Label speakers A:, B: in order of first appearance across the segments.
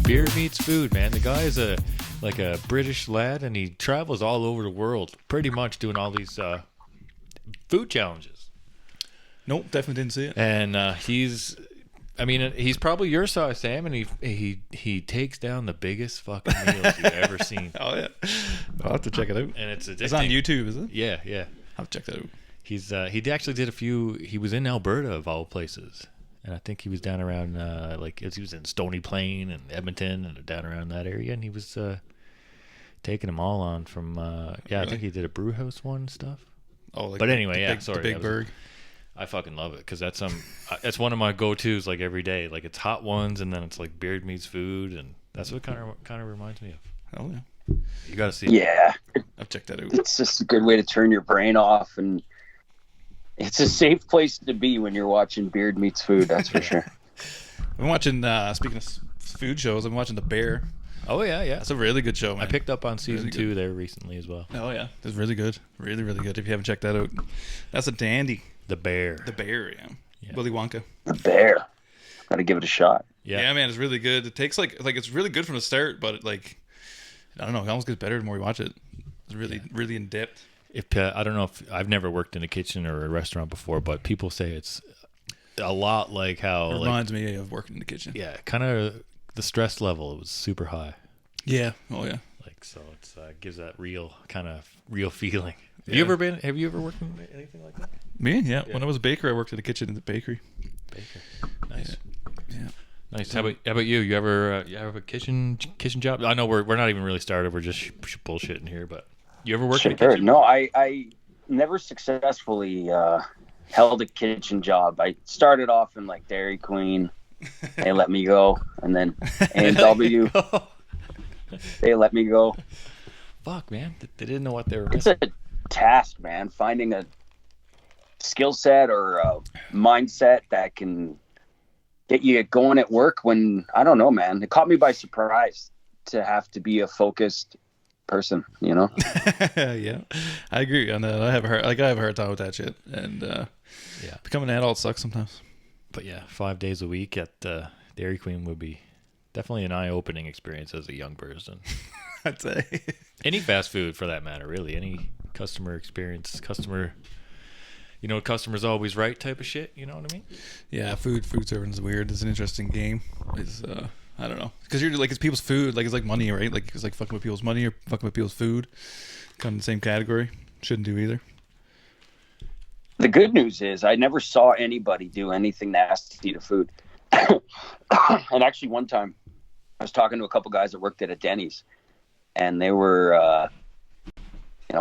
A: Beer meets food, man. The guy is a British lad, and he travels all over the world, pretty much doing all these food challenges.
B: Nope, definitely didn't see it.
A: And he's probably your size, Sam, and he takes down the biggest fucking meals you've ever seen.
B: Oh yeah, I'll have to check it out.
A: And it's
B: It's on YouTube, is it?
A: Yeah.
B: I'll check that out.
A: He actually did a few. He was in Alberta of all places, and I think he was down around he was in Stony Plain and Edmonton and down around that area, and he was taking them all on from. Really? I think he did a brew house one and stuff.
B: Oh, like
A: but anyway,
B: the Big Berg.
A: I fucking love it because that's that's one of my go-tos like every day. Like it's hot ones, and then it's like beard meets food, and that's what kind of reminds me of.
B: Oh yeah,
A: you got to see it.
C: Yeah,
B: I've checked that out.
C: It's just a good way to turn your brain off, and it's a safe place to be when you're watching Beard Meets Food. That's for sure.
B: I'm watching. Speaking of food shows, I'm watching The Bear.
A: Oh yeah.
B: That's a really good show, man.
A: I picked up on season 2 there recently as well.
B: Oh yeah, it's really good, really good. If you haven't checked that out, that's a dandy.
A: The Bear,
B: yeah. Willy Wonka.
C: The Bear. Got to give it a shot.
B: Yeah, man, it's really good. It takes like it's really good from the start, but I don't know, it almost gets better the more you watch it. It's really in depth.
A: If I don't know if I've never worked in a kitchen or a restaurant before, but people say it's a lot like how
B: it reminds me of working in the kitchen.
A: Yeah, kind of the stress level was super high.
B: Yeah. Oh yeah.
A: Like so, it's gives that real feeling.
B: Yeah.
A: Have you ever worked in anything like that?
B: Me? Yeah. When I was a baker, I worked in the kitchen in the bakery.
A: Nice.
B: Yeah.
A: Nice. How about you? You ever have a kitchen job? I know we're not even really started. We're just bullshitting here, but you ever worked in a kitchen?
C: No, I never successfully held a kitchen job. I started off in like Dairy Queen. They let me go, and then A&W. They let me go.
A: Fuck, man. They didn't know what they were
C: It's
A: missing.
C: a task, man. Finding a skill set or a mindset that can get you going at work when, I don't know, man. It caught me by surprise to have to be a focused person, you know?
B: Yeah, I agree on that. I have a hard time with that shit. And becoming an adult sucks sometimes.
A: But yeah, 5 days a week at Dairy Queen would be definitely an eye-opening experience as a young person.
B: I'd say.
A: Any fast food, for that matter, really. Any customer experience, customer's always right type of shit. You know what I mean?
B: Yeah, food serving is weird. It's an interesting game. It's I don't know, because you're like, it's people's food. Like it's like money, right? Like it's like fucking with people's money or fucking with people's food. Kind of the same category. Shouldn't do either.
C: The good news is I never saw anybody do anything nasty to food. And actually, one time I was talking to a couple guys that worked at a Denny's, and they were, a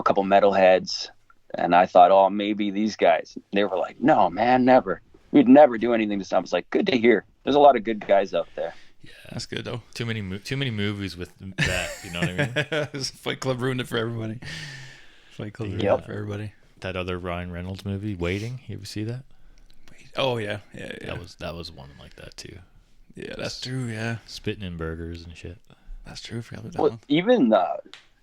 C: couple metalheads. And I thought, oh, maybe these guys. They were like, no, man, never. We'd never do anything to someone. I was like, good to hear. There's a lot of good guys out there.
B: Yeah, that's good though.
A: Too many movies with that. You know what I mean?
B: Fight Club ruined it for everybody. Fight Club ruined it for everybody.
A: That other Ryan Reynolds movie, Waiting. You ever see that?
B: Oh yeah.
A: That was one like that too.
B: Yeah, that's true. Yeah,
A: spitting in burgers and shit.
B: That's true. I forgot about that one.
C: Even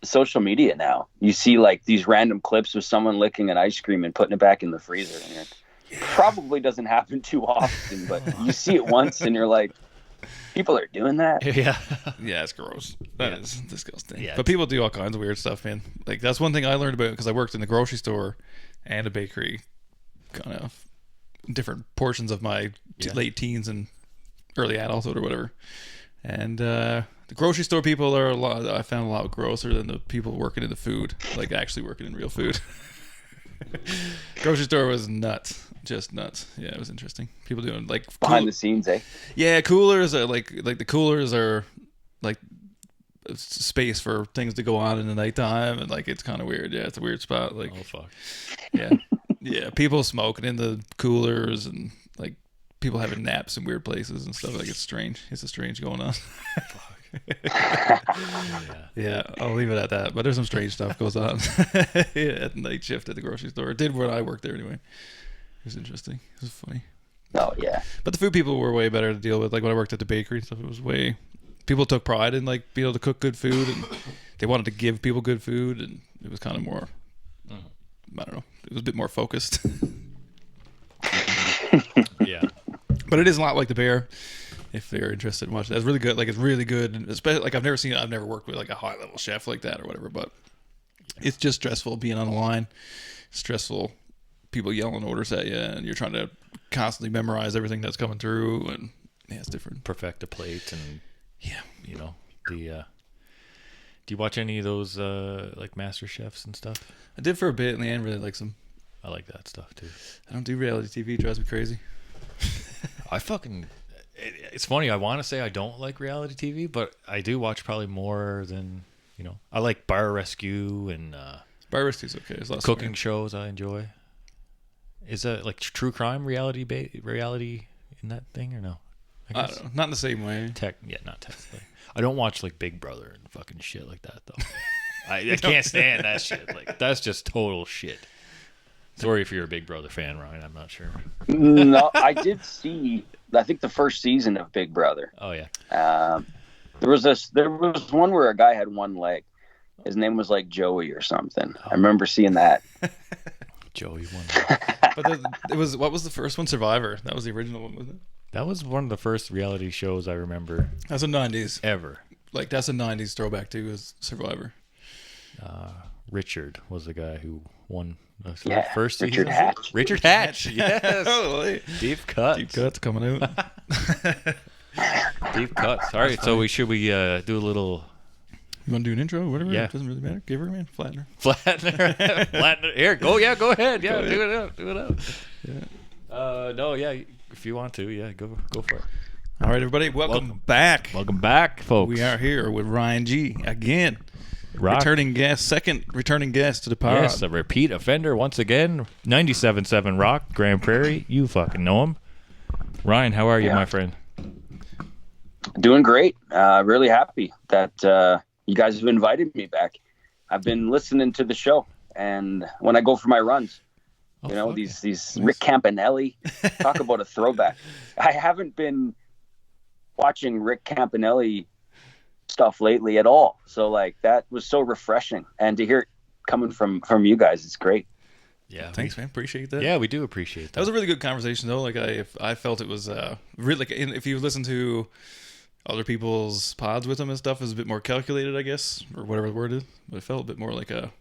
C: social media now, you see like these random clips of someone licking an ice cream and putting it back in the freezer. And it probably doesn't happen too often, but you see it once and you're like, people are doing that.
A: Yeah,
B: it's gross. That is disgusting.
A: Yeah,
B: but people do all kinds of weird stuff, man. Like that's one thing I learned about because I worked in the grocery store and a bakery, kind of different portions of my late teens and early adulthood or whatever. And the grocery store people are I found a lot grosser than the people working in the food, like actually working in real food. Grocery store was nuts, just nuts. Yeah, it was interesting. People doing like
C: behind the scenes, eh?
B: Yeah, coolers are like the coolers are like space for things to go on in the nighttime, and like it's kind of weird. Yeah, it's a weird spot. Like,
A: oh fuck.
B: Yeah, yeah. People smoking in the coolers and like people having naps in weird places and stuff. Like it's strange. It's a strange going on. Fuck. Yeah, I'll leave it at that. But there's some strange stuff goes on at night shift at the grocery store. It did when I worked there anyway. It was interesting. It was funny.
C: Oh yeah.
B: But the food people were way better to deal with. Like when I worked at the bakery and stuff, it was way. People took pride in like being able to cook good food, and they wanted to give people good food, and it was kind of more. I don't know. It was a bit more focused.
A: Yeah.
B: But it is a lot like the Bear. if they're interested in watching. That's really good. Like it's really good, and especially like I've never worked with like a high level chef like that or whatever. But it's just stressful being on the line. Stressful, people yelling orders at you, and you're trying to constantly memorize everything that's coming through, and yeah, it's different.
A: Perfect a plate, and
B: yeah,
A: you know the. Do you watch any of those like Master Chefs and stuff?
B: I did for a bit, and the end really likes them.
A: I like that stuff too.
B: I don't do reality TV; it drives me crazy.
A: It's funny. I want to say I don't like reality TV, but I do watch probably more than I like Bar Rescue and
B: Bar Rescue's okay. There's lots of
A: cooking shows I enjoy. Is that like true crime reality in that thing or no?
B: I don't know. Not in the same way.
A: Not technically. I don't watch like Big Brother and fucking shit like that though. I can't stand that shit. Like that's just total shit. Sorry if you're a Big Brother fan, Ryan. I'm not sure.
C: No, I did see. I think the first season of Big Brother.
A: Oh yeah.
C: There was one where a guy had one leg. His name was like Joey or something. I remember seeing that.
A: Joey one.
B: But what was the first one? Survivor. That was the original one, wasn't it?
A: That was one of the first reality shows I remember.
B: That's the 90s.
A: Ever.
B: Like that's a 90s throwback too, is Survivor.
A: Richard was the guy who won the first
C: Richard
A: season.
C: Hatch.
A: Richard Hatch. Yes.
B: Holy.
A: Deep cuts.
B: Deep cuts coming out.
A: Deep cuts. All right, so should we do a little...
B: You want to do an intro? Whatever.
A: Yeah.
B: It doesn't really matter. Give her, man. Flattener.
A: Flattener. Here, go ahead. Yeah,
B: Go
A: do it out.
B: Yeah.
A: No, yeah, if you want to, yeah, go for it.
B: All right, everybody. Welcome back.
A: Welcome back, folks.
B: We are here with Ryan G. again.
A: Rock.
B: Second returning guest to the pod.
A: Yes, a repeat offender once again. 97.7 Rock Grande Prairie. You fucking know him. Ryan, how are you, my friend?
C: Doing great. Really happy that you guys have invited me back. I've been listening to the show, and when I go for my runs, these Rick Campanelli, talk about a throwback. I haven't been watching Rick Campanelli stuff lately at all, so like that was so refreshing, and to hear it coming from you guys, it's great.
B: Yeah, thanks, man. Appreciate that.
A: Yeah, we do appreciate that.
B: That was a really good conversation, though. Like I felt it was really like if you listen to other people's pods with them and stuff, is a bit more calculated, I guess, or whatever the word is. But it felt a bit more like a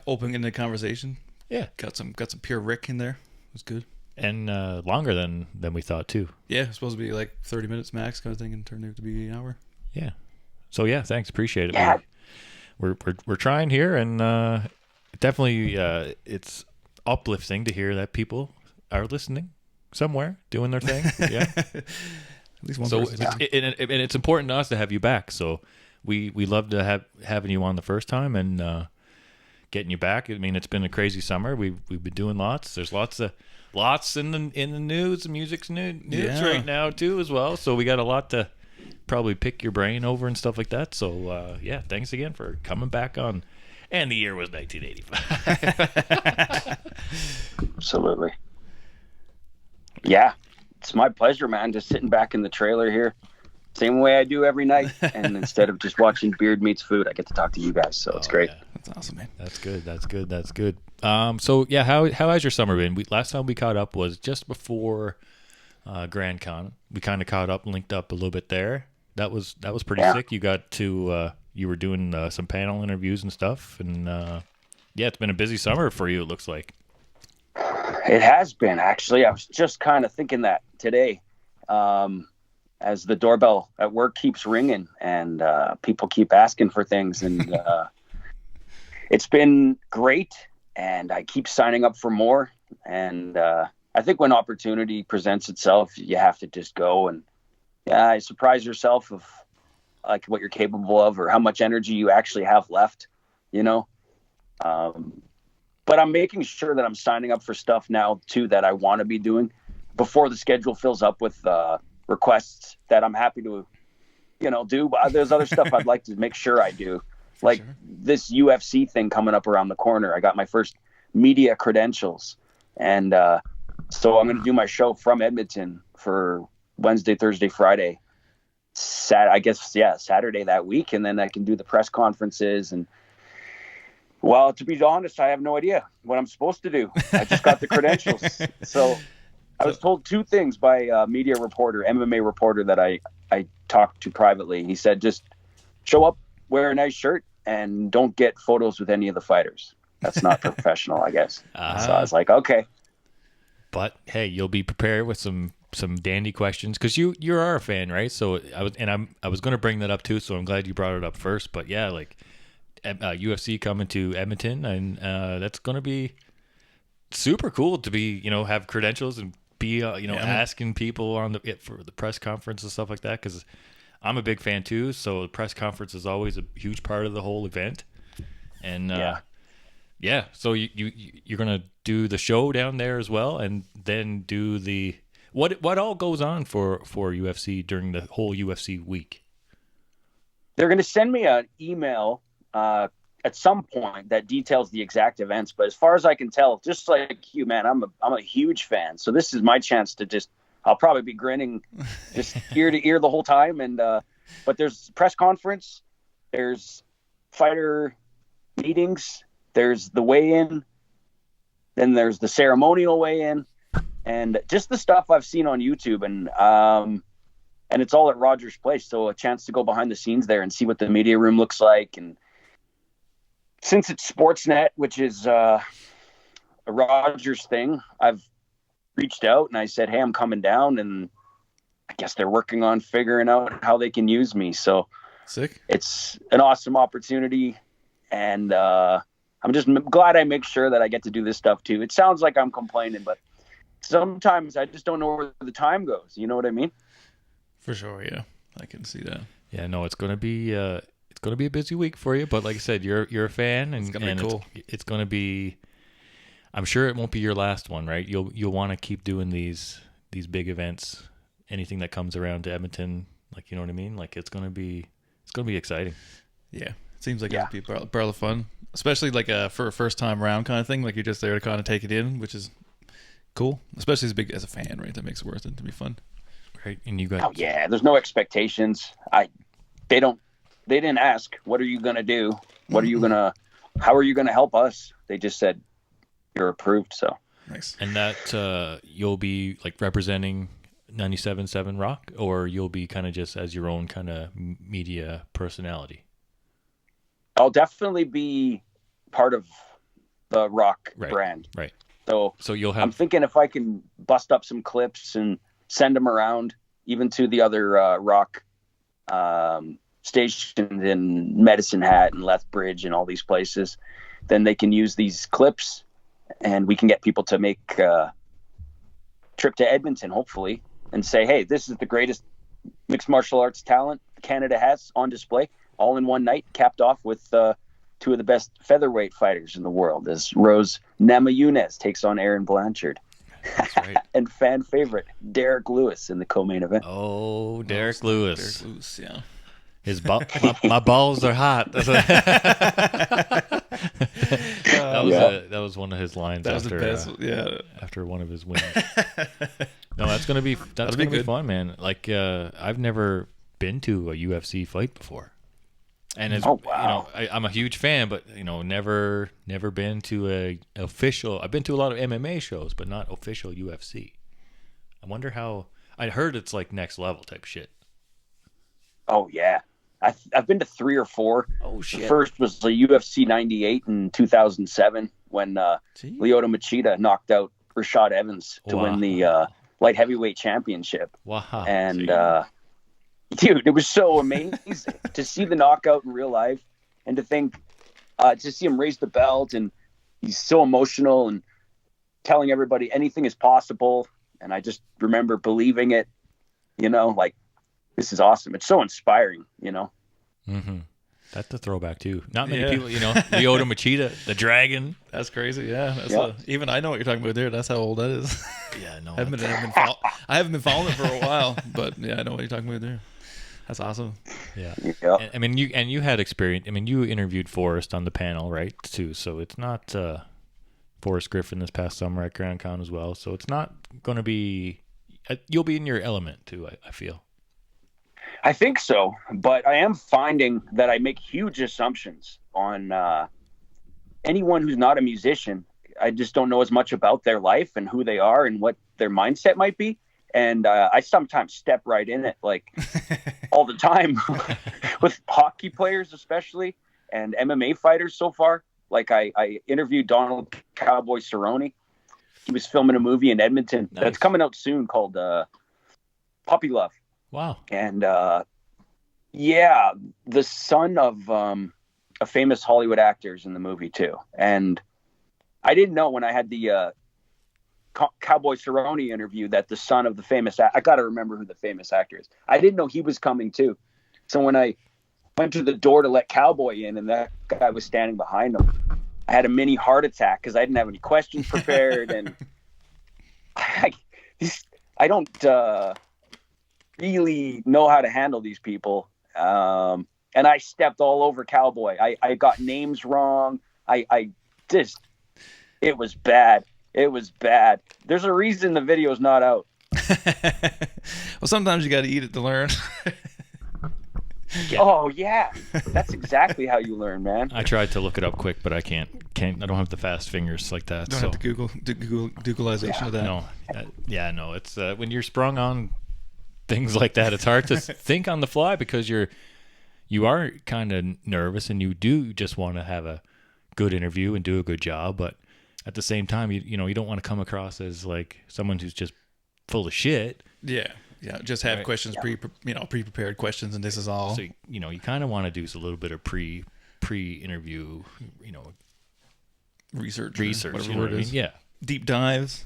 B: open-ended conversation.
A: Yeah,
B: got some pure Rick in there. It was good.
A: And longer than we thought too.
B: Yeah, it's supposed to be like 30 minutes max kind of thing, and turned out to be an hour.
A: Yeah. So yeah, thanks, appreciate it.
C: Yeah.
A: We're trying here, and definitely it's uplifting to hear that people are listening somewhere, doing their thing. Yeah. At
B: least one
A: so
B: person.
A: And it's important to us to have you back. So we love to having you on the first time and getting you back. I mean, it's been a crazy summer. We've been doing lots. There's lots in the news, the music's news right now too as well. So we got a lot to probably pick your brain over and stuff like that. So yeah, thanks again for coming back on. And the year was 1985.
C: Absolutely. Yeah, it's my pleasure, man. Just sitting back in the trailer here, same way I do every night. And instead of just watching Beard Meets Food, I get to talk to you guys. So it's great.
A: Yeah.
B: That's awesome, man.
A: That's good. So yeah, how has your summer been? Last time we caught up was just before Grand Con. We kind of caught up, linked up a little bit there. That was pretty sick. You got to you were doing some panel interviews and stuff, and yeah, it's been a busy summer for you. It looks like.
C: It has been, actually. I was just kind of thinking that today, as the doorbell at work keeps ringing and people keep asking for things, and it's been great. And I keep signing up for more. And I think when opportunity presents itself, you have to just go and surprise yourself of like what you're capable of or how much energy you actually have left, But I'm making sure that I'm signing up for stuff now too that I want to be doing before the schedule fills up with requests that I'm happy to, do. But there's other stuff I'd like to make sure I do. Like this UFC thing coming up around the corner. I got my first media credentials. And so I'm going to do my show from Edmonton for Wednesday, Thursday, Friday, Saturday that week. And then I can do the press conferences. And well, to be honest, I have no idea what I'm supposed to do. I just got the credentials. So I was told two things by a media reporter, MMA reporter that I talked to privately. He said, just show up, wear a nice shirt, and don't get photos with any of the fighters. That's not professional, I guess. So I was like, okay.
A: But hey, you'll be prepared with some dandy questions because you are a fan, right? So I was going to bring that up too. So I'm glad you brought it up first. But yeah, like UFC coming to Edmonton, and that's going to be super cool to be, have credentials and be, asking people on for the press conference and stuff like that. Because I'm a big fan too. So the press conference is always a huge part of the whole event. And yeah, so you're gonna do the show down there as well, and then do the what all goes on for UFC during the whole UFC week?
C: They're gonna send me an email at some point that details the exact events. But as far as I can tell, just like you, man, I'm a huge fan. So this is my chance to I'll probably be grinning just ear to ear the whole time. And but there's press conference, there's fighter meetings. There's the weigh-in, then there's the ceremonial weigh-in, and just the stuff I've seen on YouTube, and it's all at Rogers Place, so a chance to go behind the scenes there and see what the media room looks like. And since it's Sportsnet, which is a Rogers thing, I've reached out and I said, hey, I'm coming down, and I guess they're working on figuring out how they can use me. So
B: sick.
C: It's an awesome opportunity, and I'm just glad I make sure that I get to do this stuff too. It sounds like I'm complaining, but sometimes I just don't know where the time goes. You know what I mean?
B: For sure, yeah. I can see that.
A: Yeah, no, it's gonna be a busy week for you. But like I said, you're a fan, and
B: it's gonna be cool.
A: It's gonna be. I'm sure it won't be your last one, right? You'll want to keep doing these big events. Anything that comes around to Edmonton, like, you know what I mean? Like, it's gonna be exciting.
B: Yeah. Seems like it'd be a barrel of fun, especially like for a first time round kind of thing. Like you're just there to kind of take it in, which is cool, especially as a fan, right? That makes it worth it to be fun,
A: right? And you got
C: there's no expectations. They didn't ask, what are you gonna do? How are you gonna help us? They just said you're approved. So
B: nice.
A: And that you'll be like representing 97.7 Rock, or you'll be kind of just as your own kind of media personality.
C: I'll definitely be part of the Rock brand.
A: Right.
C: So
A: you'll have.
C: I'm thinking if I can bust up some clips and send them around, even to the other Rock stations in Medicine Hat and Lethbridge and all these places, then they can use these clips, and we can get people to make a trip to Edmonton, hopefully, and say, hey, this is the greatest mixed martial arts talent Canada has on display, all in one night, capped off with two of the best featherweight fighters in the world, as Rose Namajunas takes on Aaron Blanchard.
A: That's right.
C: And fan favorite Derek Lewis in the co-main event.
A: Oh, Derek Lewis.
B: Derek Lewis, yeah.
A: My balls are hot. That was one of his lines.
B: That was the best.
A: After one of his wins. No, that's gonna be fun, man. Like I've never been to a UFC fight before, and I'm a huge fan, but never been to a official. I've been to a lot of MMA shows, but not official UFC. I wonder how. I heard it's like next level type shit.
C: Oh yeah. I've been to 3 or 4.
A: Oh shit!
C: The first was the UFC 98 in 2007 when Lyoto Machida knocked out Rashad Evans to win the light heavyweight championship.
A: Wow!
C: And dude, it was so amazing to see the knockout in real life, and to think to see him raise the belt, and he's so emotional and telling everybody anything is possible. And I just remember believing it. Like. This is awesome. It's so inspiring,
A: Mm-hmm. That's a throwback too. Not many people, Lyoto Machida, the dragon.
B: That's crazy. Yeah. Even I know what you're talking about there. That's how old that is.
A: Yeah, no.
B: I haven't been following it for a while, but yeah, I know what you're talking about there. That's awesome.
A: Yeah. And, you had experience. I mean, you interviewed Forrest on the panel, right? Too. So it's not Forrest Griffin this past summer at Grand Con as well. So it's not going to be. You'll be in your element too. I feel.
C: I think so, but I am finding that I make huge assumptions on anyone who's not a musician. I just don't know as much about their life and who they are and what their mindset might be. And I sometimes step right in it, like all the time with hockey players, especially, and MMA fighters so far. Like I interviewed Donald Cowboy Cerrone. He was filming a movie in Edmonton that's coming out soon called Puppy Love.
A: Wow.
C: And the son of a famous Hollywood actor is in the movie too. And I didn't know when I had the Cowboy Cerrone interview that the son of the famous I got to remember who the famous actor is. I didn't know he was coming too. So when I went to the door to let Cowboy in and that guy was standing behind him, I had a mini heart attack because I didn't have any questions prepared. And I don't really know how to handle these people. And I stepped all over Cowboy. I got names wrong. It was bad. It was bad. There's a reason the video's not out.
B: Well, sometimes you got to eat it to learn.
C: Yeah. Oh yeah, that's exactly how you learn, man.
A: I tried to look it up quick, but I can't. I don't have the fast fingers like that.
B: Don't have the Googleization of that.
A: No. It's when you're sprung on things like that, it's hard to think on the fly because you are kind of nervous and you do just want to have a good interview and do a good job, but at the same time, you don't want to come across as like someone who's just full of shit.
B: Yeah. Just have questions, pre-prepared questions, and this is all.
A: So you kind of want to do a little bit of pre-interview,
B: research,
A: whatever it is. Yeah,
B: deep dives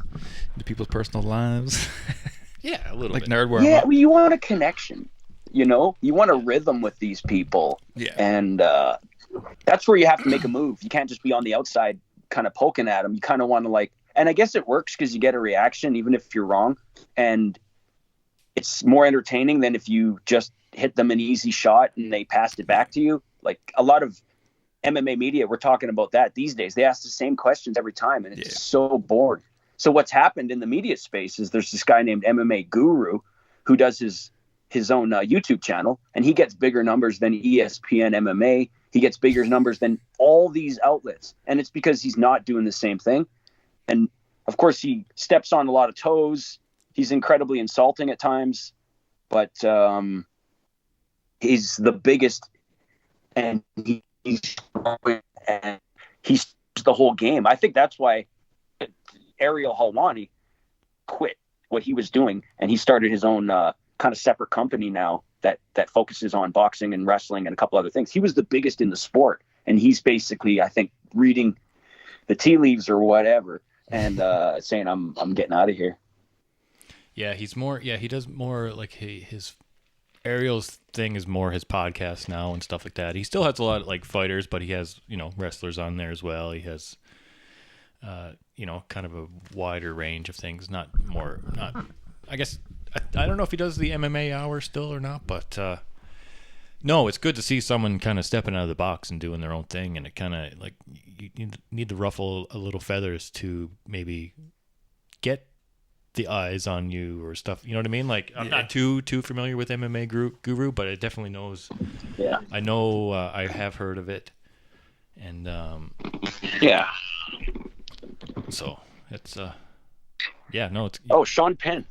B: into people's personal lives.
A: Yeah, a little
B: like
A: bit.
B: Nerdware.
C: Yeah, well, you want a connection. You want a rhythm with these people.
B: Yeah,
C: and that's where you have to make a move. You can't just be on the outside kind of poking at them. You kind of want to and I guess it works because you get a reaction even if you're wrong, and it's more entertaining than if you just hit them an easy shot and they passed it back to you. Like a lot of MMA media, we're talking about that these days. They ask the same questions every time, and it's so boring. So what's happened in the media space is there's this guy named MMA Guru who does his own YouTube channel, and he gets bigger numbers than ESPN MMA. He gets bigger numbers than all these outlets, and it's because he's not doing the same thing. And of course, he steps on a lot of toes. He's incredibly insulting at times, but he's the biggest, and he's the whole game. I think that's why Ariel Helwani quit what he was doing, and he started his own kind of separate company now that focuses on boxing and wrestling and a couple other things. He was the biggest in the sport, and he's basically, I think, reading the tea leaves or whatever and saying, I'm getting out of here.
A: Yeah, he's more. Yeah, he does more like his Ariel's thing is more his podcast now and stuff like that. He still has a lot of like fighters, but he has wrestlers on there as well. He has kind of a wider range of things. Not. I guess I don't know if he does the MMA hour still or not, but no, it's good to see someone kind of stepping out of the box and doing their own thing, and it kind of like you need to ruffle a little feathers to maybe get the eyes on you or stuff. You know what I mean? Like I'm not too familiar with MMA Guru, but it definitely knows.
C: Yeah.
A: I know. I have heard of it, and
C: yeah.
A: So it's it's.
C: Sean Penn.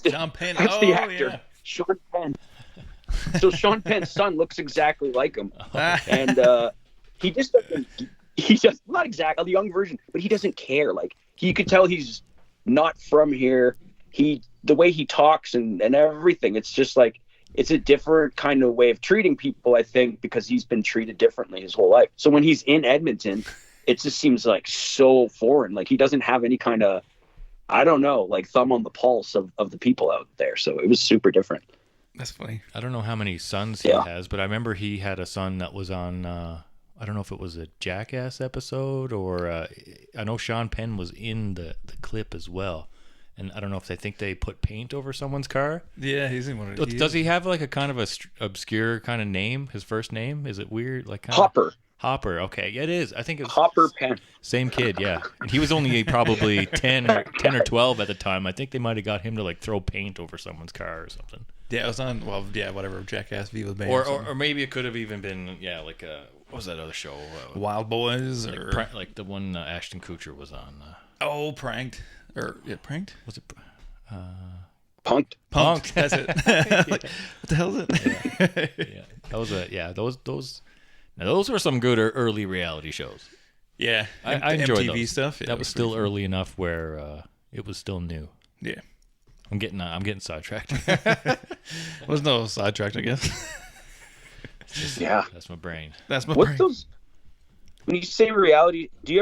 B: Sean Penn.
C: That's the actor. Yeah. Sean Penn. So Sean Penn's son looks exactly like him, and he just doesn't. He's just not exactly the young version, but he doesn't care. Like you could tell he's not from here. The way he talks and everything, it's just like it's a different kind of way of treating people, I think, because he's been treated differently his whole life. So when he's in Edmonton, it just seems like so foreign. Like he doesn't have any kind of, I don't know, like thumb on the pulse of the people out there. So it was super different.
B: That's funny.
A: I don't know how many sons he has, but I remember he had a son that was on, I don't know if it was a Jackass episode or I know Sean Penn was in the clip as well. And I don't know if they think they put paint over someone's car.
B: Yeah, he's in one of these.
A: Does he have like a kind of a obscure kind of name? His first name? Is it weird? Like
C: Hopper.
A: Okay, yeah, it is. I think it's
C: Hopper Penn.
A: Same kid, yeah. And he was only probably 10 or 12 at the time. I think they might have got him to like throw paint over someone's car or something.
B: Yeah, it was on. Well, yeah, whatever Jackass V was made.
A: Or maybe it could have even been like what was that other show?
B: Wild Boys or
A: like the one Ashton Kutcher was on.
B: Pranked Pranked?
A: Was it?
C: Punked.
B: That's it. Like, what the hell is it?
A: Yeah, that was those were some good early reality shows.
B: Yeah,
A: I enjoyed
B: MTV
A: those.
B: stuff. Yeah,
A: that was still early enough where it was still new.
B: Yeah,
A: I'm getting sidetracked.
B: Was no sidetracked, I guess.
A: That's my brain.
B: That's my
C: What's
B: brain.
C: those? When you say reality, do you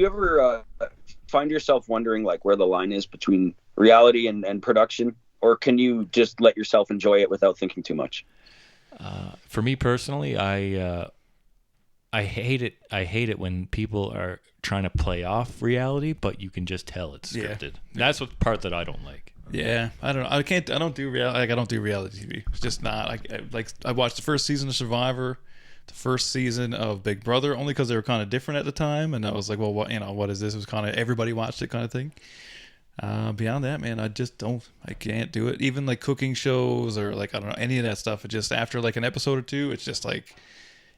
C: ever find yourself wondering like where the line is between reality and production, or can you just let yourself enjoy it without thinking too much?
A: For me personally, I hate it. I hate it when people are trying to play off reality, but you can just tell it's scripted. Yeah. That's the part that I don't like.
B: Yeah, I don't know. I don't do reality. Like, I don't do reality TV. It's just not. I watched the first season of Survivor, the first season of Big Brother, only because they were kind of different at the time, and I was like, well, what is this? It was kind of everybody watched it kind of thing. Beyond that, man, I just don't. I can't do it. Even like cooking shows or like I don't know any of that stuff. It just after like an episode or two, it's just like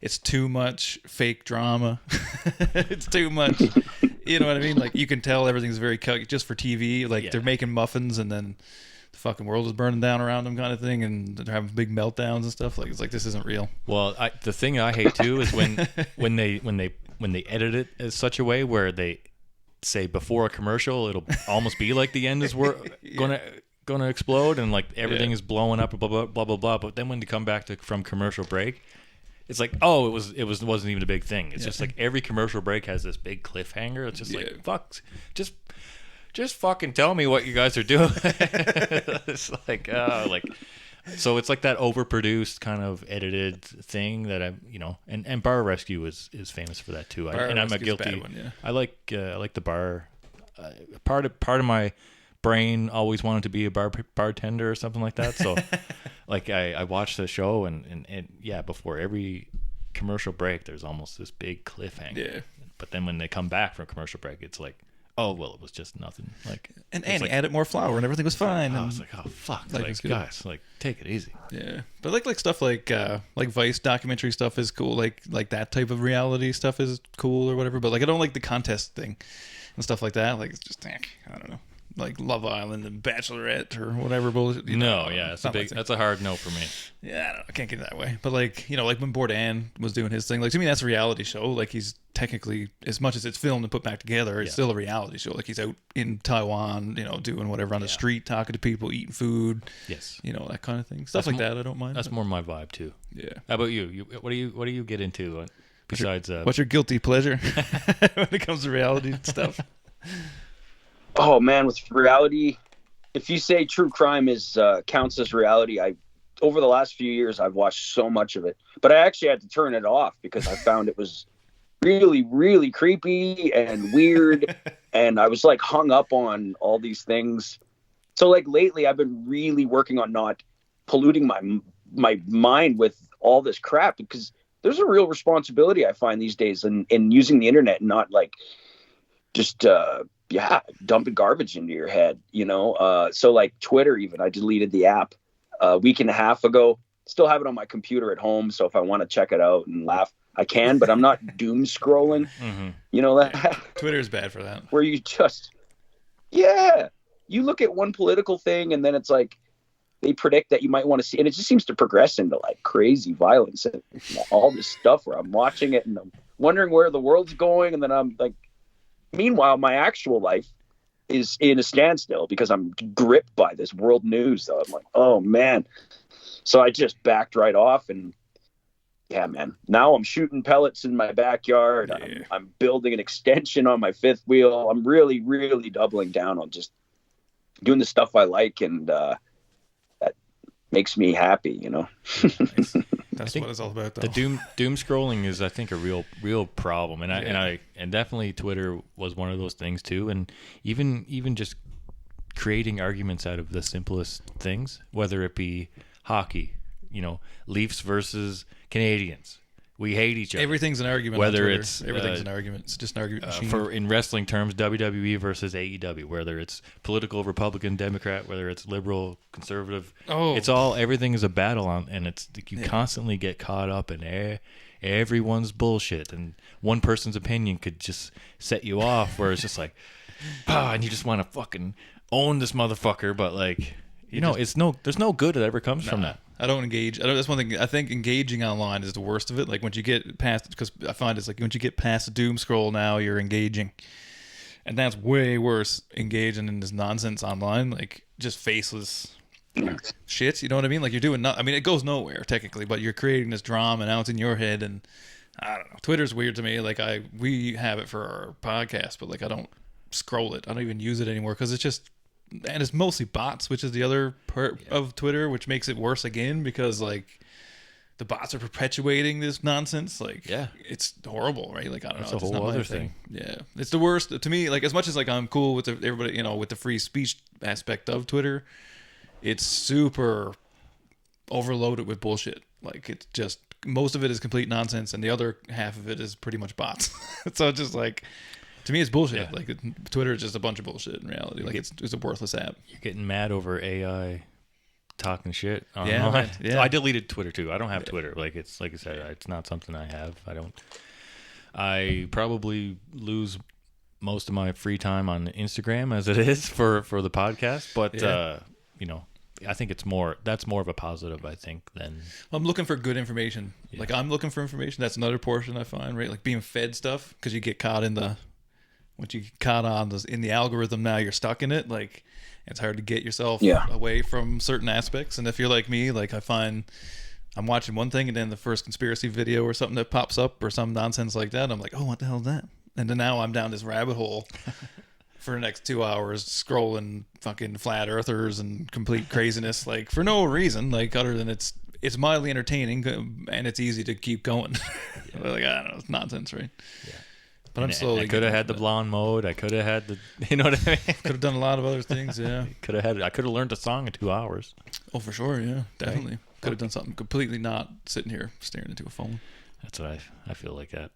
B: it's too much fake drama. It's too much. You know what I mean? Like you can tell everything's very cut just for TV. Like they're making muffins and then the fucking world is burning down around them, kind of thing, and they're having big meltdowns and stuff. Like it's like this isn't real.
A: Well, the thing I hate too is when they edit it in such a way where they say before a commercial it'll almost be like the end is gonna explode and like everything is blowing up, blah blah blah blah blah. But then when they come back from commercial break, it's like, oh, it wasn't even a big thing. It's just like every commercial break has this big cliffhanger. It's just like, fuck, just fucking tell me what you guys are doing. It's like, so it's like that overproduced kind of edited thing that and Bar Rescue is famous for that too. I'm a guilty. I like the bar. Part of my brain always wanted to be a bartender or something like that. So like I watched the show and before every commercial break there's almost this big cliffhanger. Yeah. But then when they come back from commercial break, it's like, oh well, it was just nothing. Like
B: and Annie added more flour and everything was fine.
A: I was like, oh fuck, like guys, like take it easy.
B: Yeah, but like stuff like Vice documentary stuff is cool. Like that type of reality stuff is cool or whatever. But like I don't like the contest thing and stuff like that. Like it's just I don't know. Like Love Island and Bachelorette or whatever bullshit.
A: That's a hard no for me.
B: Yeah, I can't get it that way. But like when Bourdain was doing his thing, like to me that's a reality show. Like he's technically, as much as it's filmed and put back together, it's still a reality show. Like he's out in Taiwan, doing whatever on the street, talking to people, eating food.
A: Yes,
B: that kind of thing. Stuff like that, I don't mind.
A: That's more my vibe too.
B: Yeah.
A: How about you? What do you get into besides?
B: What's your guilty pleasure when it comes to reality stuff?
C: Oh man, with reality, if you say true crime counts as reality, over the last few years I've watched so much of it, but I actually had to turn it off because I found it was really, really creepy and weird, and I was like hung up on all these things. So like lately, I've been really working on not polluting my mind with all this crap, because there's a real responsibility I find these days in using the internet and not like just dumping garbage into your head, so like Twitter, even I deleted the app a week and a half ago. Still have it on my computer at home, so if I want to check it out and laugh, I can, but I'm not doom scrolling. Mm-hmm. That
B: Twitter's bad for that,
C: where you just you look at one political thing and then it's like they predict that you might want to see, and it just seems to progress into like crazy violence and all this stuff where I'm watching it and I'm wondering where the world's going, and then I'm like, meanwhile, my actual life is in a standstill because I'm gripped by this world news. So I'm like, oh man. So I just backed right off, and yeah, man, now I'm shooting pellets in my backyard. Yeah. I'm building an extension on my fifth wheel. I'm really, really doubling down on just doing the stuff I like, and that makes me happy,
B: Nice. That's what it's all about, though.
A: The doom scrolling is, I think, a real problem, and definitely Twitter was one of those things too. And even just creating arguments out of the simplest things, whether it be hockey, Leafs versus Canadians. We hate each other.
B: Everything's an argument.
A: Whether
B: everything's an argument. It's just an argument machine.
A: In wrestling terms, WWE versus AEW. Whether it's political, Republican, Democrat. Whether it's liberal, conservative. Oh, everything is a battle on, and it's you constantly get caught up in everyone's bullshit, and one person's opinion could just set you off, where it's just like, and you just want to fucking own this motherfucker, but like, there's no good that ever comes from that.
B: I don't engage. That's one thing. I think engaging online is the worst of it. Like, once you get past, because I find it's like once you get past the doom scroll, now you're engaging, and that's way worse. Engaging in this nonsense online, like just faceless shit. You know what I mean? Like, you're doing I mean, it goes nowhere technically, but you're creating this drama, and now it's in your head. And I don't know. Twitter's weird to me. Like, we have it for our podcast, but like I don't scroll it. I don't even use it anymore because it's just. And it's mostly bots, which is the other part of Twitter, which makes it worse again, because like the bots are perpetuating this nonsense. Like, it's horrible, right? Like, I don't know.
A: It's a whole other thing.
B: Yeah, it's the worst to me. Like, as much as like I'm cool with everybody, with the free speech aspect of Twitter, it's super overloaded with bullshit. Like, it's just most of it is complete nonsense, and the other half of it is pretty much bots. So it's just like. To me, it's bullshit. Yeah. Like, Twitter is just a bunch of bullshit in reality. Like, it's a worthless app.
A: You're getting mad over AI talking shit.
B: Yeah.
A: So I deleted Twitter too. I don't have Twitter. Like, it's like I said, it's not something I have. I probably lose most of my free time on Instagram as it is for the podcast. But I think that's more of a positive, I think, than.
B: I'm looking for good information. Yeah. Like, I'm looking for information. That's another portion I find, right? Like, being fed stuff, because you get caught in the. Once you get caught on in the algorithm, now you're stuck in it. Like, it's hard to get yourself away from certain aspects. And if you're like me, like, I find I'm watching one thing, and then the first conspiracy video or something that pops up or some nonsense like that, I'm like, oh, what the hell is that? And then now I'm down this rabbit hole for the next 2 hours scrolling fucking flat earthers and complete craziness, like, for no reason, like, other than it's mildly entertaining and it's easy to keep going. Like, I don't know, it's nonsense, right? Yeah. But I'm slowly.
A: I could have had the blonde mode. I could have had the, you know what I mean?
B: Could have done a lot of other things. Yeah.
A: I could have learned a song in 2 hours.
B: Oh, for sure. Yeah, definitely. Right? Could have done something completely not sitting here staring into a phone.
A: That's what I feel like that.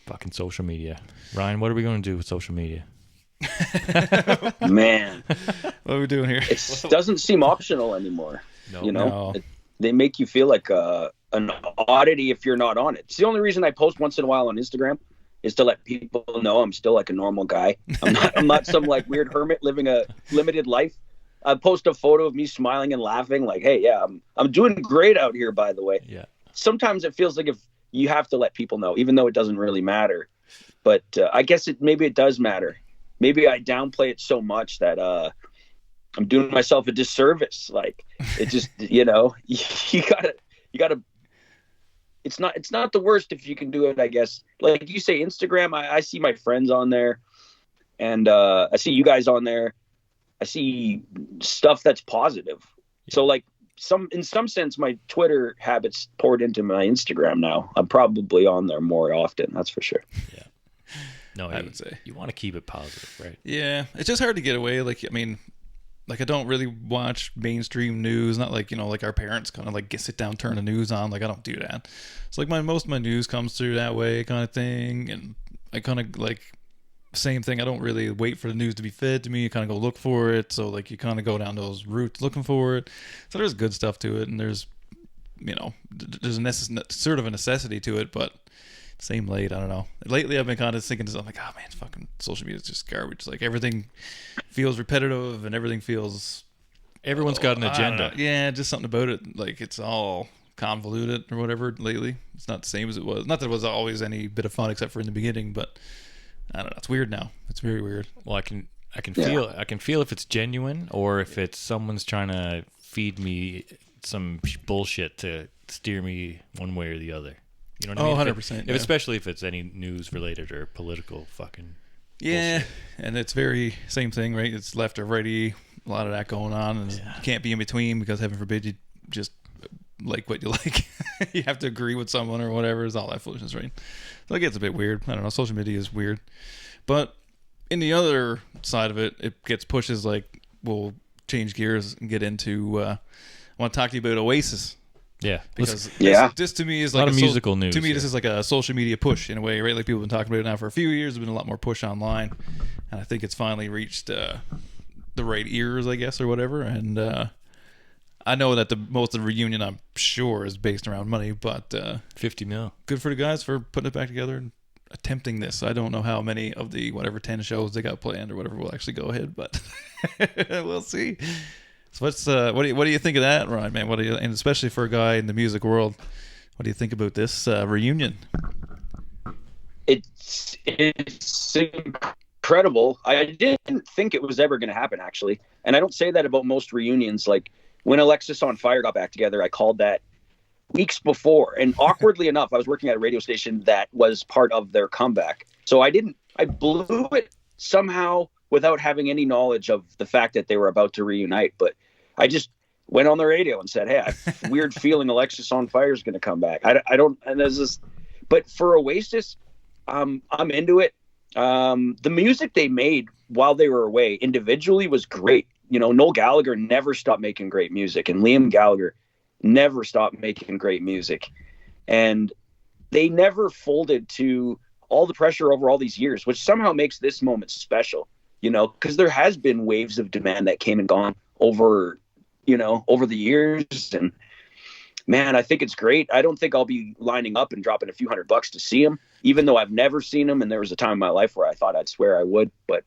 A: Fucking social media. Ryan, what are we going to do with social media?
C: Man,
B: what are we doing here?
C: It doesn't seem optional anymore.
B: No.
C: They make you feel like an oddity if you're not on it. It's the only reason I post once in a while on Instagram. Is to let people know I'm still like a normal guy. I'm not some like weird hermit living a limited life. I post a photo of me smiling and laughing, like, hey, yeah, I'm doing great out here, by the way.
A: Yeah.
C: Sometimes it feels like if you have to let people know, even though it doesn't really matter. But I guess maybe it does matter. Maybe I downplay it so much that I'm doing myself a disservice. Like, it just, you gotta. It's not the worst if you can do it, I guess. Like you say, Instagram, I see my friends on there, and I see you guys on there. I see stuff that's positive. Yeah. So like in some sense, my Twitter habits poured into my Instagram now. I'm probably on there more often. That's for sure.
A: Yeah. No, I would say you want to keep it positive, right?
B: Yeah. It's just hard to get away. Like, I mean, like, I don't really watch mainstream news. Not like, like our parents kind of like sit down, turn the news on. Like, I don't do that. It's like most of my news comes through that way kind of thing. And I kind of like same thing. I don't really wait for the news to be fed to me. You kind of go look for it. So like you kind of go down those routes looking for it. So there's good stuff to it. And there's a sort of a necessity to it, but same late. I don't know. Lately, I've been kind of thinking to myself, like, oh man, fucking social media is just garbage. Like, everything feels repetitive and everything feels.
A: Everyone's got an agenda.
B: Yeah, just something about it. Like, it's all convoluted or whatever lately. It's not the same as it was. Not that it was always any bit of fun except for in the beginning, but I don't know. It's weird now. It's very weird.
A: Well, I can feel if it's genuine or if it's someone's trying to feed me some bullshit to steer me one way or the other. You know what I mean?
B: 100%.
A: Especially if it's any news related or political fucking
B: bullshit.
A: Yeah,
B: and it's very same thing, right? It's left or righty, a lot of that going on, and you can't be in between because heaven forbid you just like what you like. You have to agree with someone or whatever. It's all that foolishness, right? So it gets a bit weird. I don't know. Social media is weird, but in the other side of it, it gets pushes like we'll change gears and get into. I want to talk to you about Oasis.
A: Yeah,
B: because this to me is like
A: a lot of musical news.
B: To me, this is like a social media push in a way, right? Like people have been talking about it now for a few years. There's been a lot more push online, and I think it's finally reached the right ears, I guess, or whatever. And I know that most of the reunion, I'm sure, is based around money, but
A: 50 mil.
B: Good for the guys for putting it back together and attempting this. I don't know how many of the 10 shows they got planned or whatever will actually go ahead, but we'll see. So what do you think of that, Ryan, man? And especially for a guy in the music world, what do you think about this reunion?
C: It's incredible. I didn't think it was ever going to happen, actually. And I don't say that about most reunions. Like when Alexis on Fire got back together, I called that weeks before. And awkwardly enough, I was working at a radio station that was part of their comeback. So I blew it somehow without having any knowledge of the fact that they were about to reunite. But I just went on the radio and said, hey, I have a weird feeling Alexis on Fire is going to come back. I don't, and there's this, but for Oasis, I'm into it. The music they made while they were away individually was great. You know, Noel Gallagher never stopped making great music, and Liam Gallagher never stopped making great music. And they never folded to all the pressure over all these years, which somehow makes this moment special, you know, because there has been waves of demand that came and gone over the years. And man, I think it's great. I don't think I'll be lining up and dropping a few $100 to see him, even though I've never seen him. And there was a time in my life where I thought I'd swear I would, but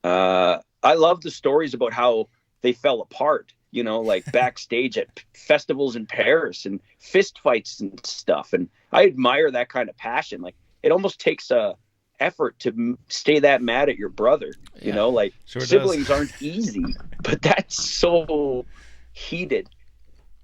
C: I love the stories about how they fell apart, you know, like backstage at festivals in Paris and fist fights and stuff. And I admire that kind of passion. Like it almost takes a effort to stay that mad at your brother, you know, like siblings aren't easy, but that's so heated.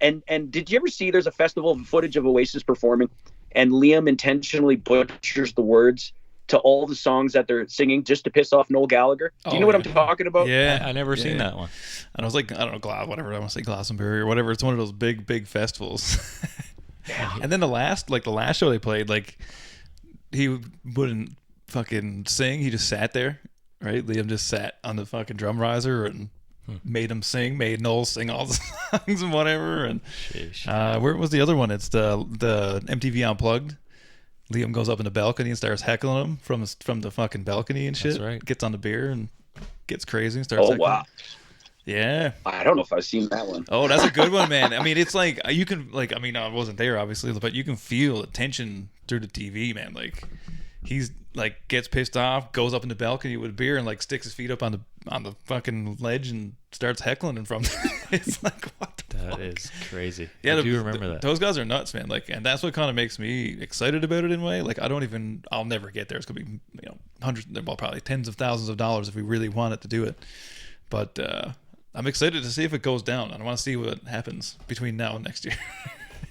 C: And did you ever see there's a festival footage of Oasis performing and Liam intentionally butchers the words to all the songs that they're singing just to piss off Noel Gallagher? Do you know what I'm talking about?
B: Yeah,
A: I never seen that one.
B: And I was like, I don't know, whatever. I want to say Glastonbury or whatever. It's one of those big festivals. And then the last show they played, like he wouldn't fucking sing. He just sat there, right? Liam just sat on the fucking drum riser and made Noel sing all the songs and whatever. And where was the other one? It's the MTV Unplugged. Liam goes up in the balcony and starts heckling him from the fucking balcony and shit.
A: That's right.
B: Gets on the beer and gets crazy and starts heckling.
C: Wow.
B: Yeah.
C: I don't know if I've seen that one.
B: Oh, that's a good one, man. I mean, it's like you can I wasn't there obviously, but you can feel the tension through the TV, man. Like he's like gets pissed off, goes up in the balcony with a beer and like sticks his feet up on the fucking ledge and starts heckling him from it's like what the fuck?
A: That is crazy.
B: Yeah,
A: I do remember that.
B: Those guys are nuts, man. Like, and that's what kind of makes me excited about it in a way. Like, I'll never get there. It's gonna be hundreds, well, probably tens of thousands of dollars if we really wanted to do it. But I'm excited to see if it goes down. I want to see what happens between now and next year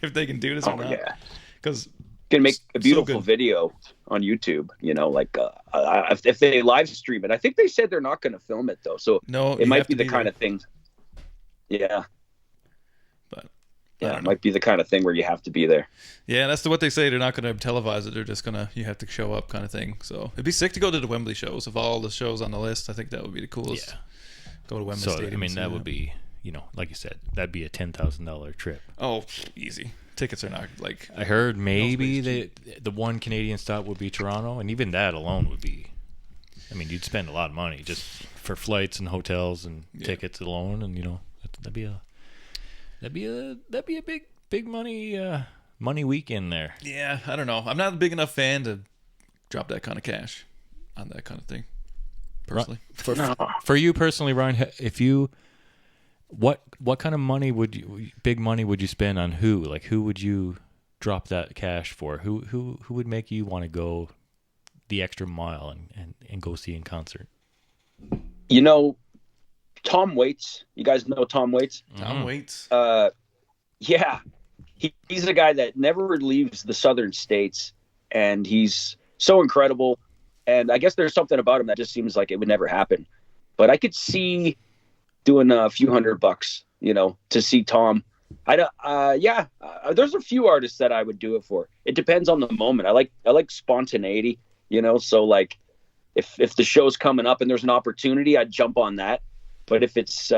B: if they can do this or not. Yeah, because
C: can make a beautiful video on YouTube, you know, like if they live stream it. I think they said they're not going to film it though, so
B: no,
C: it might be the kind of thing. Yeah,
B: but
C: yeah, it might be the kind of thing where you have to be there.
B: Yeah, that's what they say. They're not going to televise it. They're just you have to show up, kind of thing. So it'd be sick to go to the Wembley shows. Of all the shows on the list, I think that would be the coolest. Yeah. Go to Wembley Stadium.
A: I mean, that would be, like you said, that'd be a $10,000 trip.
B: Oh, easy. Tickets are not like.
A: I heard maybe the one Canadian stop would be Toronto, and even that alone would be. I mean, you'd spend a lot of money just for flights and hotels and tickets alone, and that'd be a big money weekend there.
B: Yeah, I don't know. I'm not a big enough fan to drop that kind of cash on that kind of thing. Personally,
A: for you personally, Ryan, if you. What kind of big money would you spend on who? Like, who would you drop that cash for? Who would make you want to go the extra mile and go see in concert?
C: Tom Waits. You guys know Tom Waits?
B: Tom Waits.
C: Yeah. He's a guy that never leaves the southern states, and he's so incredible. And I guess there's something about him that just seems like it would never happen. But I could see doing a few $100, to see Tom. There's a few artists that I would do it for. It depends on the moment. I like spontaneity, so like if the show's coming up and there's an opportunity, I'd jump on that. But if it's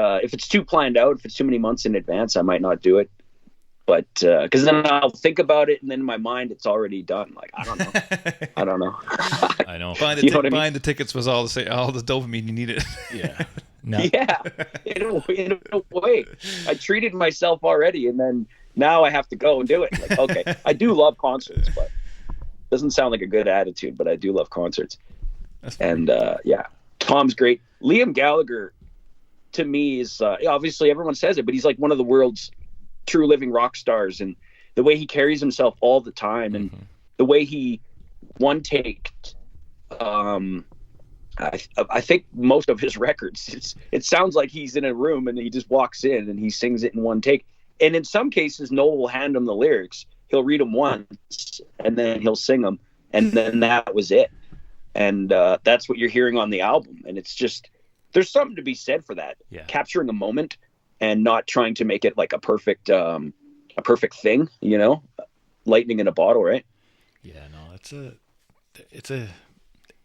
C: too planned out, if it's too many months in advance, I might not do it. But because then I'll think about it, and then in my mind it's already done. Like I don't know.
A: I know.
B: Buying the tickets was all the dopamine you needed.
A: Yeah. No.
C: Yeah, in a way. I treated myself already, and then now I have to go and do it. Like, okay, I do love concerts, but it doesn't sound like a good attitude, but I do love concerts. And yeah, Tom's great. Liam Gallagher, to me, is obviously everyone says it, but he's like one of the world's true living rock stars, and the way he carries himself all the time, and the way he one taked I think most of his records, it sounds like he's in a room and he just walks in and he sings it in one take. And in some cases, Noel will hand him the lyrics. He'll read them once and then he'll sing them, and then that was it. And that's what you're hearing on the album. And it's just, there's something to be said for that.
A: Yeah. Capturing
C: Capturing a moment and not trying to make it like a perfect thing, you know, lightning in a bottle, right?
A: Yeah, no, it's a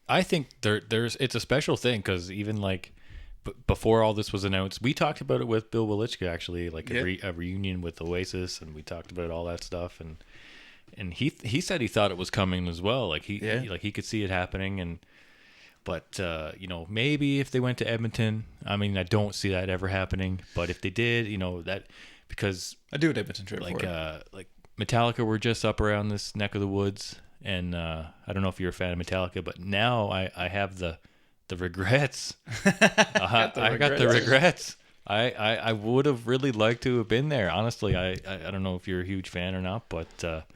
A: I think it's a special thing, because even like before all this was announced, we talked about it with Bill Welichka, actually, like a reunion with Oasis, and we talked about all that stuff, and he said he thought it was coming as well, like he could see it happening, but you know, maybe if they went to Edmonton, I mean, I don't see that ever happening, but if they did, you know, that, because
B: I do an Edmonton trip
A: like
B: for it.
A: like Metallica were just up around this neck of the woods. And I don't know if you're a fan of Metallica, but now I have the regrets. I got the regrets. I would have really liked to have been there. Honestly, I don't know if you're a huge fan or not, but that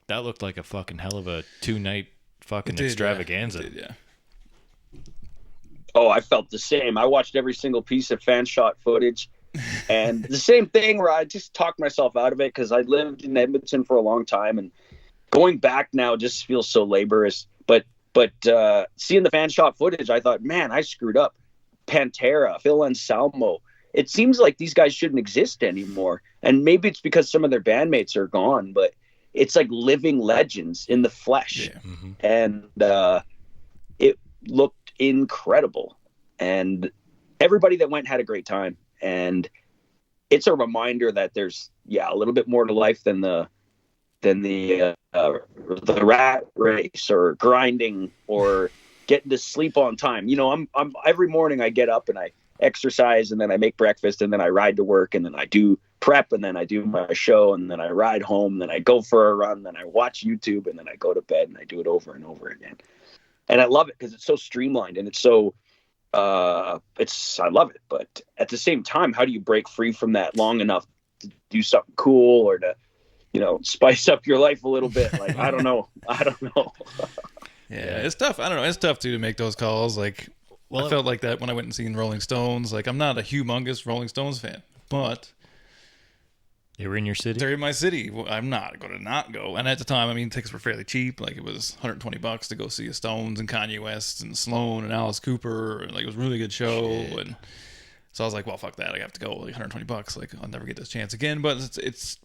A: looked like a fucking hell of a 2-night fucking extravaganza.
B: It did, yeah.
C: Oh, I felt the same. I watched every single piece of fan shot footage. And the same thing where I just talked myself out of it because I lived in Edmonton for a long time, and going back now just feels so laborious. But seeing the fan shot footage, I thought, man, I screwed up. Pantera, Phil Anselmo. It seems like these guys shouldn't exist anymore. And maybe it's because some of their bandmates are gone, but it's like living legends in the flesh.
B: Yeah.
A: Mm-hmm.
C: And it looked incredible. And everybody that went had a great time. And it's a reminder that there's a little bit more to life than the rat race or grinding or getting to sleep on time. You know, I'm every morning I get up and I exercise, and then I make breakfast, and then I ride to work, and then I do prep, and then I do my show, and then I ride home, then I go for a run, then I watch YouTube, and then I go to bed, and I do it over and over again. And I love it because it's so streamlined, and it's so I love it. But at the same time, how do you break free from that long enough to do something cool or to, you know, spice up your life a little bit? Like, I don't know.
B: Yeah, it's tough. I don't know. It's tough too to make those calls. Like, I felt like that when I went and seen Rolling Stones. Like, I'm not a humongous Rolling Stones fan, but
A: they were in your city.
B: They're in my city. Well, I'm not going to not go. And at the time, I mean, tickets were fairly cheap. Like, it was $120 to go see a Stones and Kanye West and Sloan and Alice Cooper. And, like, it was a really good show. Shit. And so I was like, well, fuck that. I have to go. Like, $120. Like, I'll never get this chance again. But it's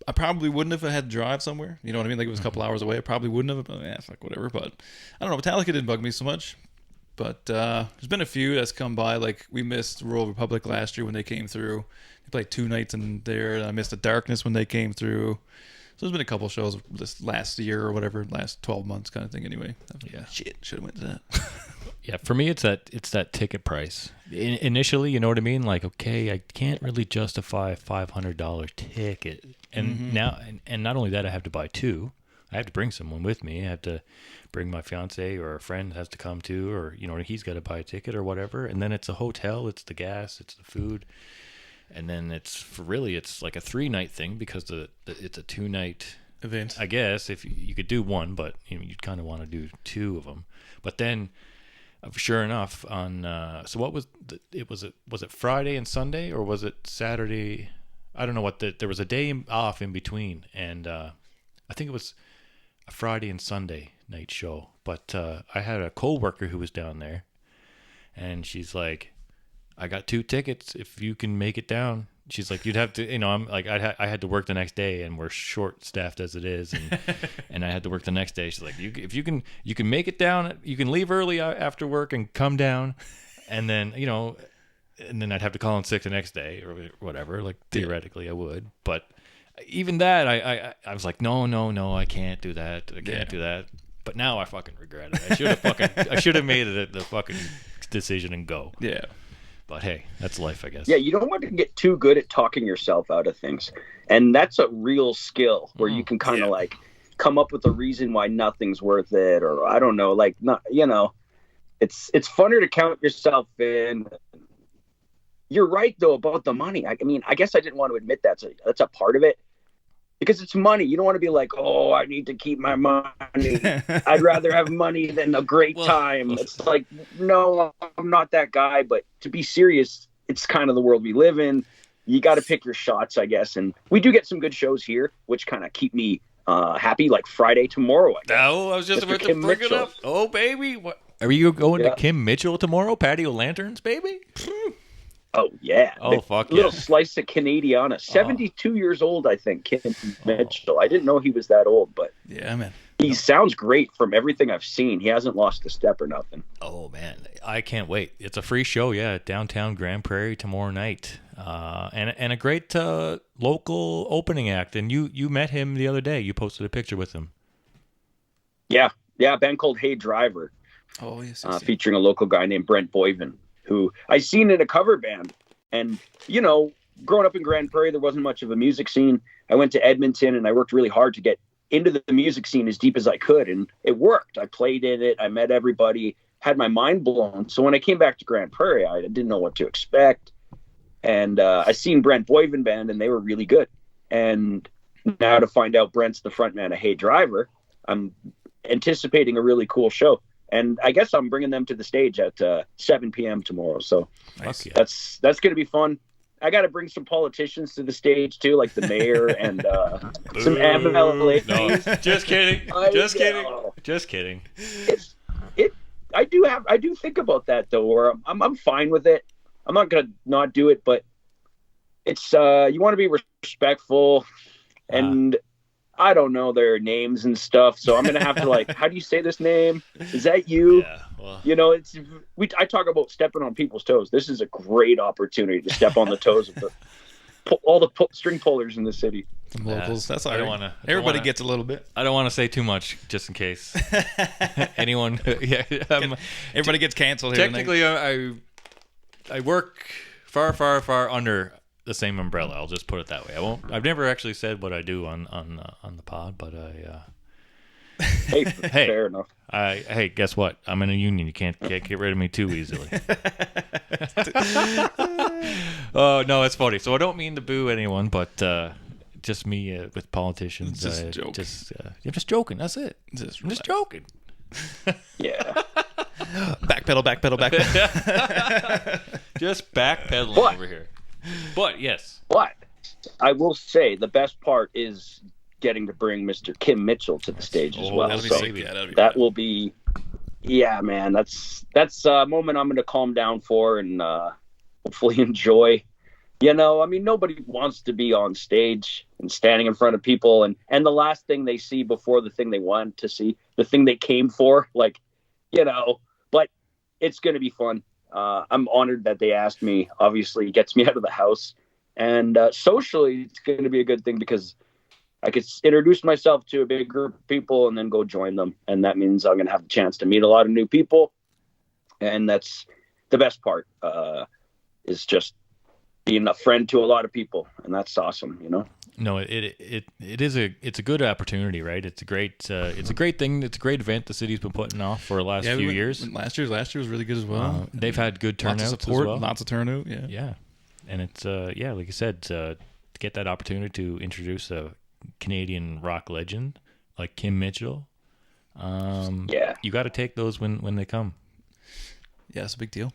B: I probably wouldn't have had to drive somewhere. You know what I mean? Like, it was a couple hours away. I probably wouldn't have. But, yeah, fuck, whatever. But I don't know. Metallica didn't bug me so much. But there's been a few that's come by. Like, we missed Royal Republic last year when they came through. They played 2 nights in there. And I missed the Darkness when they came through. So there's been a couple shows this last year or whatever, last 12 months kind of thing anyway. Yeah. Shit, should have went to that.
A: Yeah, for me, it's that ticket price. Initially, you know what I mean? Like, okay, I can't really justify a $500 ticket. And now, and not only that, I have to buy 2. I have to bring someone with me. I have to bring my fiance, or a friend has to come too, or, you know, he's got to buy a ticket or whatever. And then it's a hotel, it's the gas, it's the food. And then it's like a 3-night thing, because it's a 2-night
B: event.
A: I guess if you could do one, but you know, you'd kind of want to do 2 of them. But then, sure enough, on so what was was it Friday and Sunday, or was it Saturday? I don't know what there was a day off in between, and I think it was a Friday and Sunday night show. But I had a coworker who was down there, and she's like, I got 2 tickets if you can make it down. She's like, you'd have to, you know, I'm like, I had to work the next day, and we're short staffed as it is, and and I had to work the next day. She's like, if you can make it down, you can leave early after work and come down, and then, you know, and then I'd have to call in sick the next day or whatever. Like, theoretically I would, but even that, I was like, no, I can't do that. I can't do that. But now I fucking regret it. I should have made it at the fucking decision and go.
B: Yeah.
A: But hey, that's life, I guess.
C: Yeah, you don't want to get too good at talking yourself out of things. And that's a real skill where you can kind of like come up with a reason why nothing's worth it, or I don't know, like, not, you know, it's funner to count yourself in. You're right though about the money. I mean, I guess I didn't want to admit that's a part of it, because it's money. You don't want to be like, oh, I need to keep my money. I'd rather have money than a great time. It's like, no, I'm not that guy. But to be serious, it's kind of the world we live in. You got to pick your shots, I guess. And we do get some good shows here, which kind of keep me happy, like Friday tomorrow.
A: Oh, I was just about to bring it up. Oh, baby. What? Are you going to Kim Mitchell tomorrow? Patio Lanterns, baby?
C: Oh, yeah.
A: Oh, fuck yeah.
C: Little slice of Canadiana. 72 years old, I think, Kim Mitchell. I didn't know he was that old, but
B: yeah, man.
C: He sounds great from everything I've seen. He hasn't lost a step or nothing.
A: Oh, man. I can't wait. It's a free show, at downtown Grande Prairie tomorrow night. And a great local opening act. And you met him the other day. You posted a picture with him.
C: Yeah, a band called Hey Driver.
B: Oh, yes.
C: Featuring a local guy named Brent Boyven, who I seen in a cover band. And, you know, growing up in Grande Prairie, there wasn't much of a music scene. I went to Edmonton and I worked really hard to get into the music scene as deep as I could. And it worked. I played in it. I met everybody, had my mind blown. So when I came back to Grande Prairie, I didn't know what to expect. And I seen Brent Boyven band and they were really good. And now to find out Brent's the frontman of Hey Driver, I'm anticipating a really cool show. And I guess I'm bringing them to the stage at 7 p.m. tomorrow. So
A: nice.
C: That's going to be fun. I got to bring some politicians to the stage too, like the mayor and some MLA.
A: No, just kidding. Just kidding.
C: I do think about that though, or I'm fine with it. I'm not going to not do it, but it's you want to be respectful, and I don't know their names and stuff, so I'm gonna have to like, how do you say this name? Is that you?
A: Yeah, well,
C: you know, I talk about stepping on people's toes. This is a great opportunity to step on the toes of all the string pullers in the city.
B: Locals. That's all.
A: I don't want to.
B: Everybody gets a little bit.
A: I don't want to say too much, just in case anyone.
B: Everybody gets canceled here.
A: Technically, I work far under the same umbrella. I'll just put it that way. I've never actually said what I do on the pod, but
C: Hey, fair enough.
A: Hey, guess what? I'm in a union. You can't get rid of me too easily. Oh no, it's funny. So I don't mean to boo anyone, but just me with politicians. I'm just joking. That's it. I'm just joking.
C: Yeah.
B: Backpedal.
A: Just backpedaling over here. But yes.
C: But I will say the best part is getting to bring Mr. Kim Mitchell to the stage as well.
B: That'll be
C: so
B: sick.
C: That will be, yeah, man. That's a moment I'm going to calm down for and hopefully enjoy. You know, I mean, nobody wants to be on stage and standing in front of people and the last thing they see before the thing they want to see, the thing they came for, like, you know, but it's going to be fun. I'm honored that they asked me. Obviously, it gets me out of the house. And socially, it's going to be a good thing because I could introduce myself to a big group of people and then go join them. And that means I'm going to have the chance to meet a lot of new people. And that's the best part, is just being a friend to a lot of people. And that's awesome, you know?
A: No, it's a good opportunity, right? It's a great thing. It's a great event the city's been putting off for the last few years.
B: Last year was really good as well.
A: They've had good turnouts,
B: lots of support,
A: as well.
B: Lots of turnout.
A: Yeah, and it's like you said, to get that opportunity to introduce a Canadian rock legend like Kim Mitchell. You got to take those when they come.
B: Yeah, it's a big deal.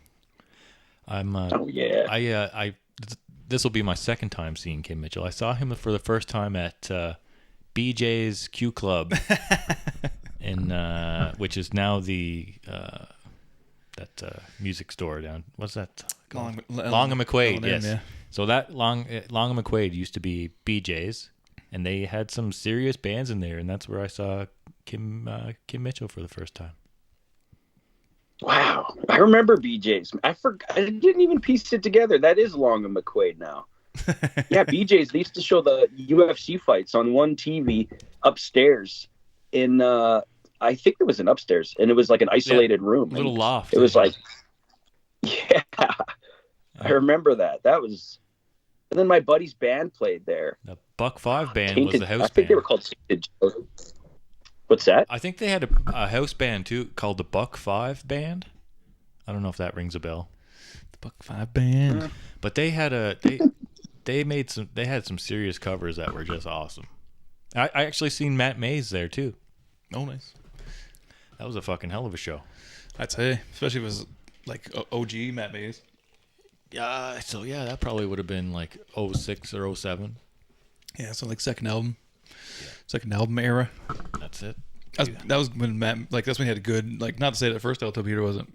A: This will be my second time seeing Kim Mitchell. I saw him for the first time at BJ's Q Club, which is now the that music store down. What's that? Long and McQuaid. Yes. Yeah. So that Long and McQuaid used to be BJ's, and they had some serious bands in there, and that's where I saw Kim Mitchell for the first time.
C: Wow, I remember BJ's. I didn't even piece it together. That is Long and McQuaid now. Yeah, BJ's. They used to show the UFC fights on one TV upstairs. I think there was an upstairs, and it was like an isolated room.
A: Little loft.
C: It was like, I remember that. That was, and then my buddy's band played there.
A: The Buck 5 band was
C: Tainted,
A: the house
C: I think
A: band.
C: they were called Tainted Joe. What's that?
A: I think they had a house band too called the Buck 5 band. I don't know if that rings a bell.
B: The Buck 5 band.
A: But they had they had some serious covers that were just awesome. I actually seen Matt Mays there too.
B: Oh, nice.
A: That was a fucking hell of a show.
B: I'd say, especially if it was like OG Matt Mays.
A: Yeah, so yeah, that probably would have been like 06 or 07.
B: Yeah, so like second album era.
A: That's it.
B: That was when Matt, like that's when he had a good, like, not to say that first ATYW wasn't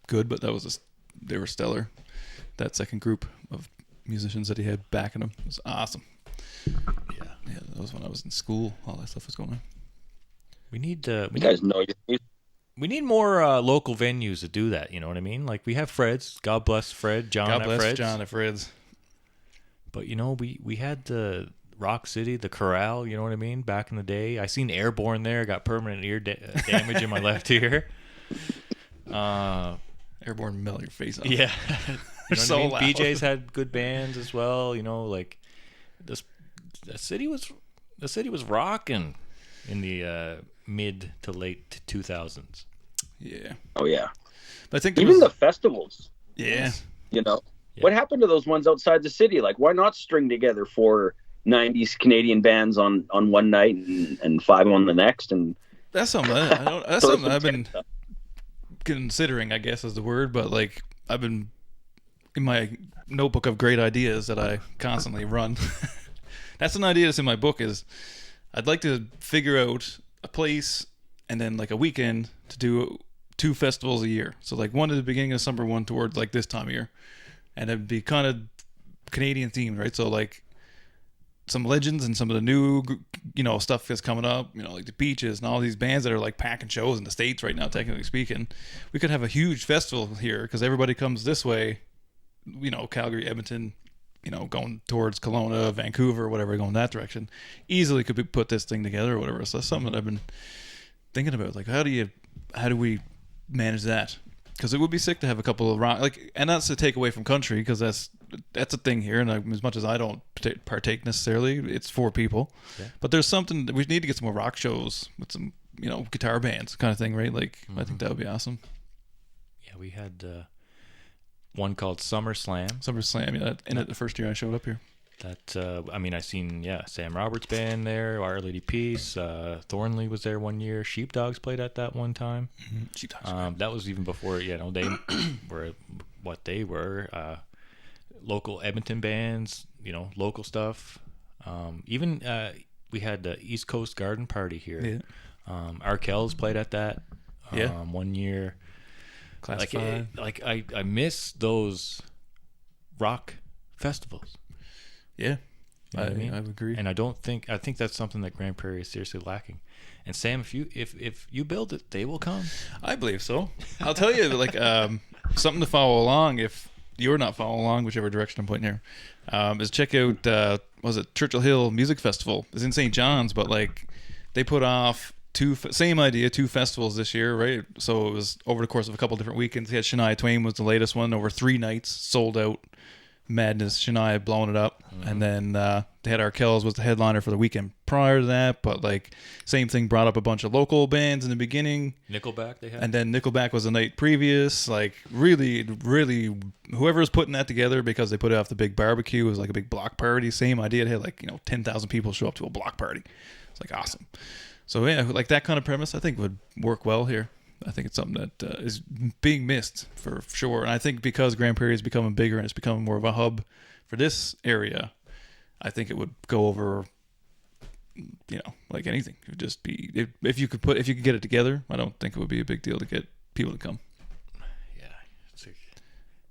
B: good, but that was they were stellar. That second group of musicians that he had backing him was awesome. Yeah, that was when I was in school. All that stuff was going on.
A: We need
C: You guys know your music.
A: we need more local venues to do that. You know what I mean? Like we have Fred's. God bless Fred, John
B: God
A: at
B: bless
A: Fred's.
B: John at Fred's.
A: But you know, we had the Rock City, the Corral. You know what I mean? Back in the day, I seen Airborne there. Got permanent ear damage in my left ear.
B: Airborne melt your face off.
A: Yeah. You know
B: So
A: what I mean?
B: loud.
A: BJ's had good bands as well. You know, like the city was rocking in the mid to late 2000s.
B: Yeah.
C: Oh yeah.
B: But I think
C: Even the festivals.
B: yeah.
C: You know,
A: Yeah.
C: what happened to those ones outside the city? Like, why not string together 4 '90s Canadian bands on one night and 5 on the next? And
B: That's something I don't. That's
C: throw
B: something
C: some
B: I've been
C: tents up.
B: considering, I guess is the word. But like I've been in my notebook of great ideas that I constantly run. That's an idea that's in my book. Is I'd like to figure out a place and then like a weekend to do 2 festivals a year. So like one at the beginning of summer, one towards like this time of year, and it'd be kind of Canadian themed, right? So like some legends and some of the new, you know, stuff that's coming up, you know, like the Beaches and all these bands that are like packing shows in the States right now, technically speaking. We could have a huge festival here because everybody comes this way, you know, Calgary, Edmonton, you know, going towards Kelowna, Vancouver, whatever, going that direction. Easily could be put this thing together or whatever. So that's something that I've been thinking about. Like, how do we manage that? Because it would be sick to have a couple of rock, like, and that's to take away from country, because that's a thing here. And as much as I don't partake necessarily, it's for people. Yeah. But there's something that we need to get some more rock shows with some, you know, guitar bands kind of thing, right? Like, I think that would be awesome.
A: Yeah, we had one called SummerSlam.
B: SummerSlam, yeah, in it the first year I showed up here.
A: That I mean, I seen Sam Roberts' band there, Our Lady Peace, Thornley was there one year, Sheepdogs played at that one time.
B: Mm-hmm. Sheepdogs.
A: That was even before they were what they were. Local Edmonton bands, you know, local stuff. Even we had the East Coast Garden Party here. Yeah. Arkells played at that. One year.
B: Class 5.
A: I miss those rock festivals.
B: Yeah,
A: You know what I mean?
B: I would agree.
A: And I think that's something that Grande Prairie is seriously lacking. And Sam, if you build it, they will come.
B: I believe so. I'll tell you, like, something to follow along if you're not following along, whichever direction I'm pointing here, is check out, was it Churchill Hill Music Festival? It's in St. John's, but like they put off 2 festivals this year, right? So it was over the course of a couple different weekends. They had Shania Twain was the latest one, over 3 nights, sold out. Madness, Shania blowing it up. And then they had Arkells was the headliner for the weekend prior to that, but like same thing, brought up a bunch of local bands in the beginning.
A: Nickelback they had,
B: and then Nickelback was the night previous. Like really whoever was putting that together, because they put it off the big barbecue, it was like a big block party. Same idea. They had like, you know, 10,000 people show up to a block party. It's like awesome. So yeah, like that kind of premise I think would work well here. I think it's something that is being missed for sure. And I think because Grande Prairie is becoming bigger and it's becoming more of a hub for this area, I think it would go over, you know, like anything. It would just be, if you could get it together, I don't think it would be a big deal to get people to come.
A: Yeah.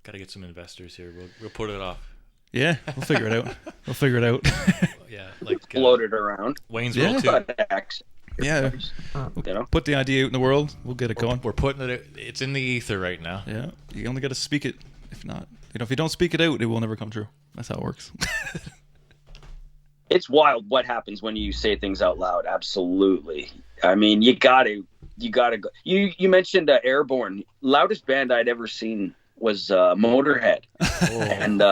A: Got to get some investors here. We'll put it off.
B: Yeah, we'll figure it out.
A: Yeah, like
C: float it around.
A: Waynesville too.
B: Yeah,
C: You know?
B: put the idea out in the world. We'll get it going.
A: We're putting it. It's in the ether right now.
B: Yeah, you only got to speak it. If not, you know, if you don't speak it out, it will never come true. That's how it works.
C: It's wild what happens when you say things out loud. Absolutely. I mean, you gotta go. You mentioned Airborne, loudest band I'd ever seen was Motorhead.
A: Oh.
C: And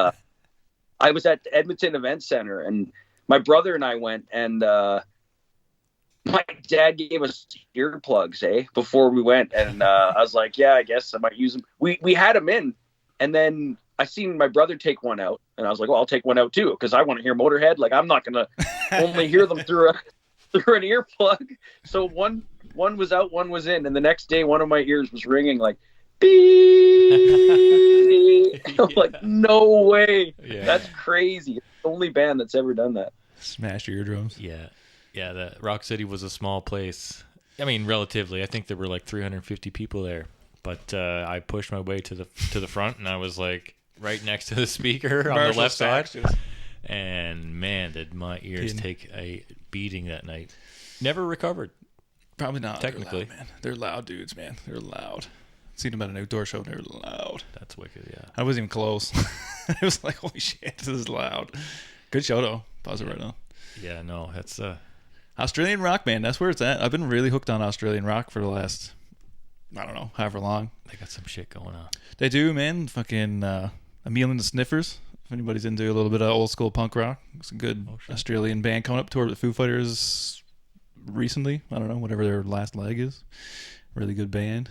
C: I was at the Edmonton Event Center, and my brother and I went, and my dad gave us earplugs, before we went. And I was like, yeah, I guess I might use them. We had them in, and then I seen my brother take one out, and I was like, well, I'll take one out too, because I want to hear Motorhead. Like, I'm not going to only hear them through an earplug. So one was out, one was in, and the next day one of my ears was ringing like, beep. I'm like, no way.
A: Yeah.
C: That's crazy. It's the only band that's ever done that.
B: Smash your eardrums.
A: Yeah. The Rock City was a small place. I mean, relatively. I think there were like 350 people there. But I pushed my way to the front, and I was like right next to the speaker on the left side. And man, did my ears take a beating that night. Never recovered.
B: Probably not.
A: Technically.
B: They're loud, man. They're loud dudes, man. They're loud. Seen them at an outdoor show, and they're loud.
A: That's wicked, yeah.
B: I wasn't even close. I was like, holy shit, this is loud. Good show, though. Pause it right now.
A: Yeah, no, that's...
B: Australian rock, man. That's where it's at. I've been really hooked on Australian rock for the last, I don't know, however long.
A: They got some shit going on.
B: They do, man. Fucking Emil and the Sniffers. If anybody's into a little bit of old school punk rock, it's a good Australian band coming up. Toured with Foo Fighters recently. I don't know, whatever their last leg is. Really good band.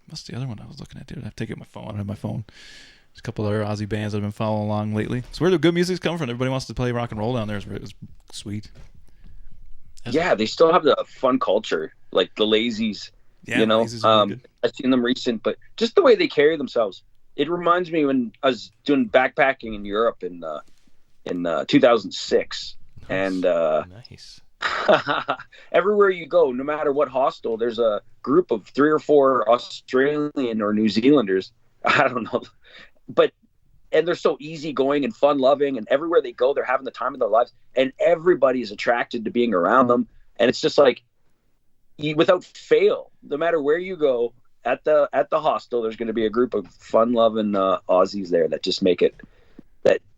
B: What's the other one I was looking at? Dude, I have to take out my phone. I don't have my phone. There's a couple other Aussie bands I've been following along lately. It's where the good music's coming from. Everybody wants to play rock and roll down there. It's sweet.
C: Yeah, they still have the fun culture, like the Lazies.
B: Yeah,
C: you know,
B: Lazies are really good.
C: I've seen them recent, but just the way they carry themselves. It reminds me when I was doing backpacking in Europe in 2006,
A: Nice.
C: and
A: Nice.
C: everywhere you go, no matter what hostel, there's a group of 3 or 4 Australian or New Zealanders. I don't know, and they're so easygoing and fun-loving, and everywhere they go, they're having the time of their lives, and everybody is attracted to being around them. And it's just like, without fail, no matter where you go at the hostel, there's going to be a group of fun-loving Aussies there that just make it,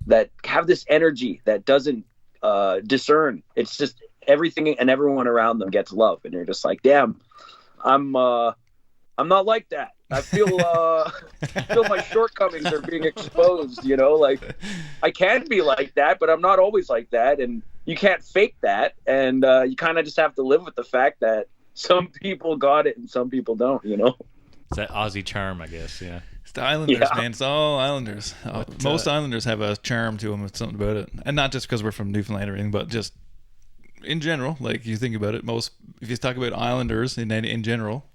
C: that have this energy that doesn't discern. It's just everything and everyone around them gets love, and you're just like, damn, I'm not like that. I feel my shortcomings are being exposed, you know, like I can be like that, but I'm not always like that, and you can't fake that, and you kind of just have to live with the fact that some people got it and some people don't, you know.
A: It's that Aussie charm, I guess, yeah.
B: It's the Islanders, man. It's all Islanders. Most Islanders have a charm to them. It's something about it. And not just because we're from Newfoundland or anything, but just in general. Like, you think about it, if you talk about Islanders in general,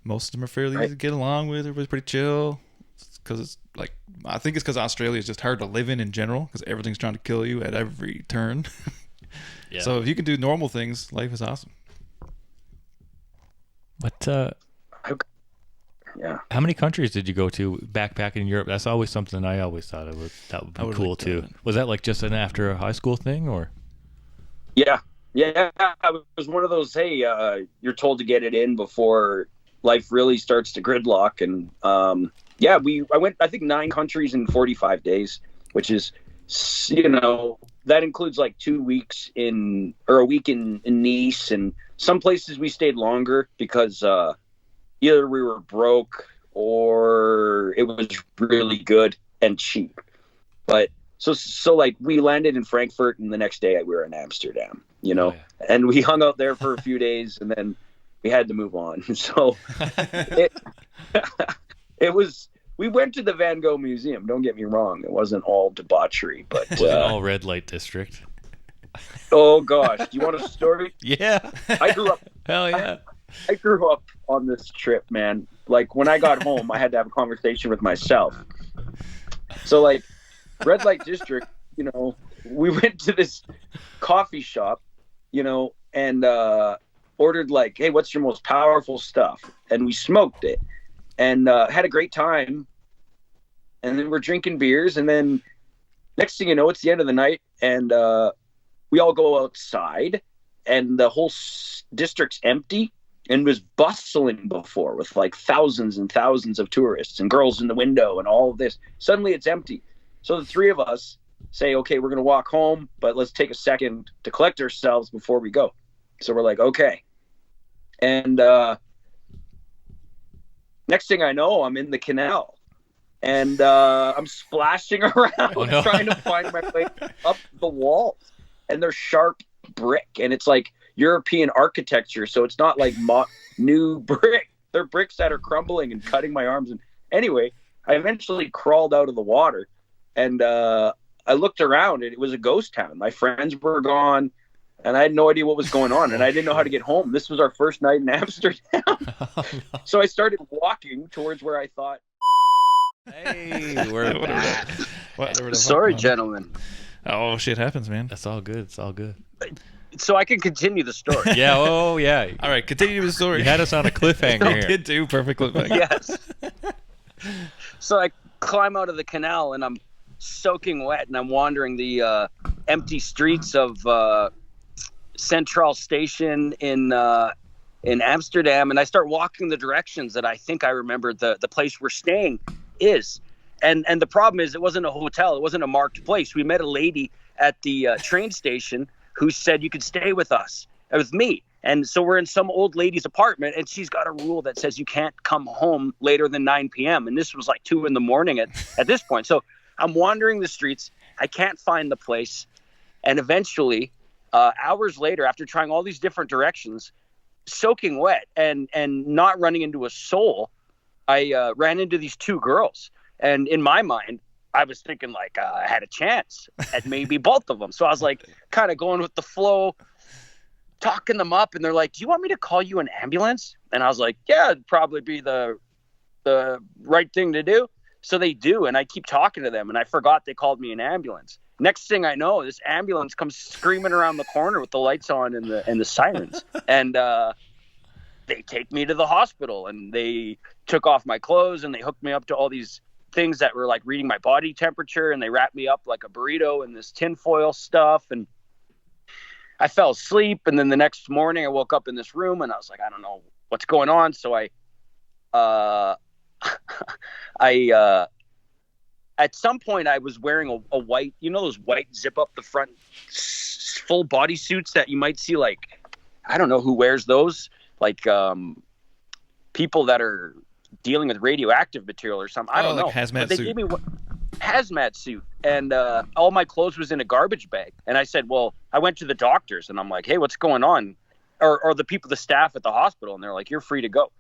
B: most of them are fairly easy to get along with. Everybody's pretty chill. I think it's because Australia is just hard to live in general, because everything's trying to kill you at every turn.
A: Yeah.
B: So if you can do normal things, life is awesome.
A: But
C: Yeah.
A: how many countries did you go to backpacking in Europe? That's always something I always thought that would be cool too. Was that like just an after a high school thing, or?
C: Yeah. It was one of those, hey, you're told to get it in before life really starts to gridlock. And I went, I think, 9 countries in 45 days, which is, you know, that includes like 2 weeks or a week in Nice, and some places we stayed longer because either we were broke or it was really good and cheap. But so like we landed in Frankfurt, and the next day we were in Amsterdam, you know, and we hung out there for a few days, and then we had to move on. So it was, we went to the Van Gogh Museum. Don't get me wrong. It wasn't all debauchery, but
A: all red light district.
C: Oh gosh. Do you want a story?
A: Yeah.
C: I grew up.
A: Hell yeah.
C: I grew up on this trip, man. Like when I got home, I had to have a conversation with myself. So like red light district, you know, we went to this coffee shop, you know, and ordered like, hey, what's your most powerful stuff? And we smoked it and had a great time. And then we're drinking beers. And then next thing you know, it's the end of the night. And we all go outside, and the whole district's empty and was bustling before with like thousands and thousands of tourists and girls in the window and all of this. Suddenly it's empty. So the 3 of us say, okay, we're going to walk home, but let's take a second to collect ourselves before we go. So we're like, okay. And next thing I know, I'm in the canal, and I'm splashing around
A: Oh, no.
C: trying to find my way up the walls. And they're sharp brick, and it's like European architecture, so it's not like new brick. They're bricks that are crumbling and cutting my arms. And anyway, I eventually crawled out of the water, and I looked around, and it was a ghost town. My friends were gone, and I had no idea what was going on, and I didn't know how to get home. This was our first night in Amsterdam. So I started walking towards where I thought.
A: Hey, we're back.
C: Sorry, gentlemen.
B: Oh, shit happens, man.
A: That's all good. It's all good.
C: So I can continue the story.
A: Yeah. Oh, yeah.
B: All right, continue the story.
A: You had us on a cliffhanger
B: You
A: here.
B: did too. Perfect cliffhanger.
C: Yes. So I climb out of the canal, and I'm soaking wet, and I'm wandering the empty streets of Centraal Station in Amsterdam, and I start walking the directions that I think I remember the place we're staying is. And the problem is, it wasn't a hotel. It wasn't a marked place. We met a lady at the train station who said you could stay with us, with me. And so we're in some old lady's apartment, and she's got a rule that says you can't come home later than 9 p.m. And this was like 2 a.m. at this point. So I'm wandering the streets. I can't find the place. And eventually, hours later, after trying all these different directions, soaking wet and not running into a soul, I ran into these 2 girls. And in my mind, I was thinking like I had a chance at maybe both of them. So I was like kind of going with the flow, talking them up. And they're like, do you want me to call you an ambulance? And I was like, yeah, it'd probably be the right thing to do. So they do. And I keep talking to them. And I forgot they called me an ambulance. Next thing I know, this ambulance comes screaming around the corner with the lights on and the sirens. And they take me to the hospital. And they took off my clothes and they hooked me up to all these things that were like reading my body temperature, and they wrapped me up like a burrito in this tinfoil stuff, and I fell asleep. And then the next morning I woke up in this room, and I was like, I don't know what's going on. So I at some point I was wearing a white, those white zip up the front full body suits that you might see, like, I don't know who wears those, like people that are dealing with radioactive material or something. I don't know.
B: Like hazmat
C: they
B: suit.
C: gave me hazmat suit, and all my clothes was in a garbage bag. And I said, well, I went to the doctors, and I'm like, hey, what's going on? Or the people, the staff at the hospital, and they're like, you're free to go.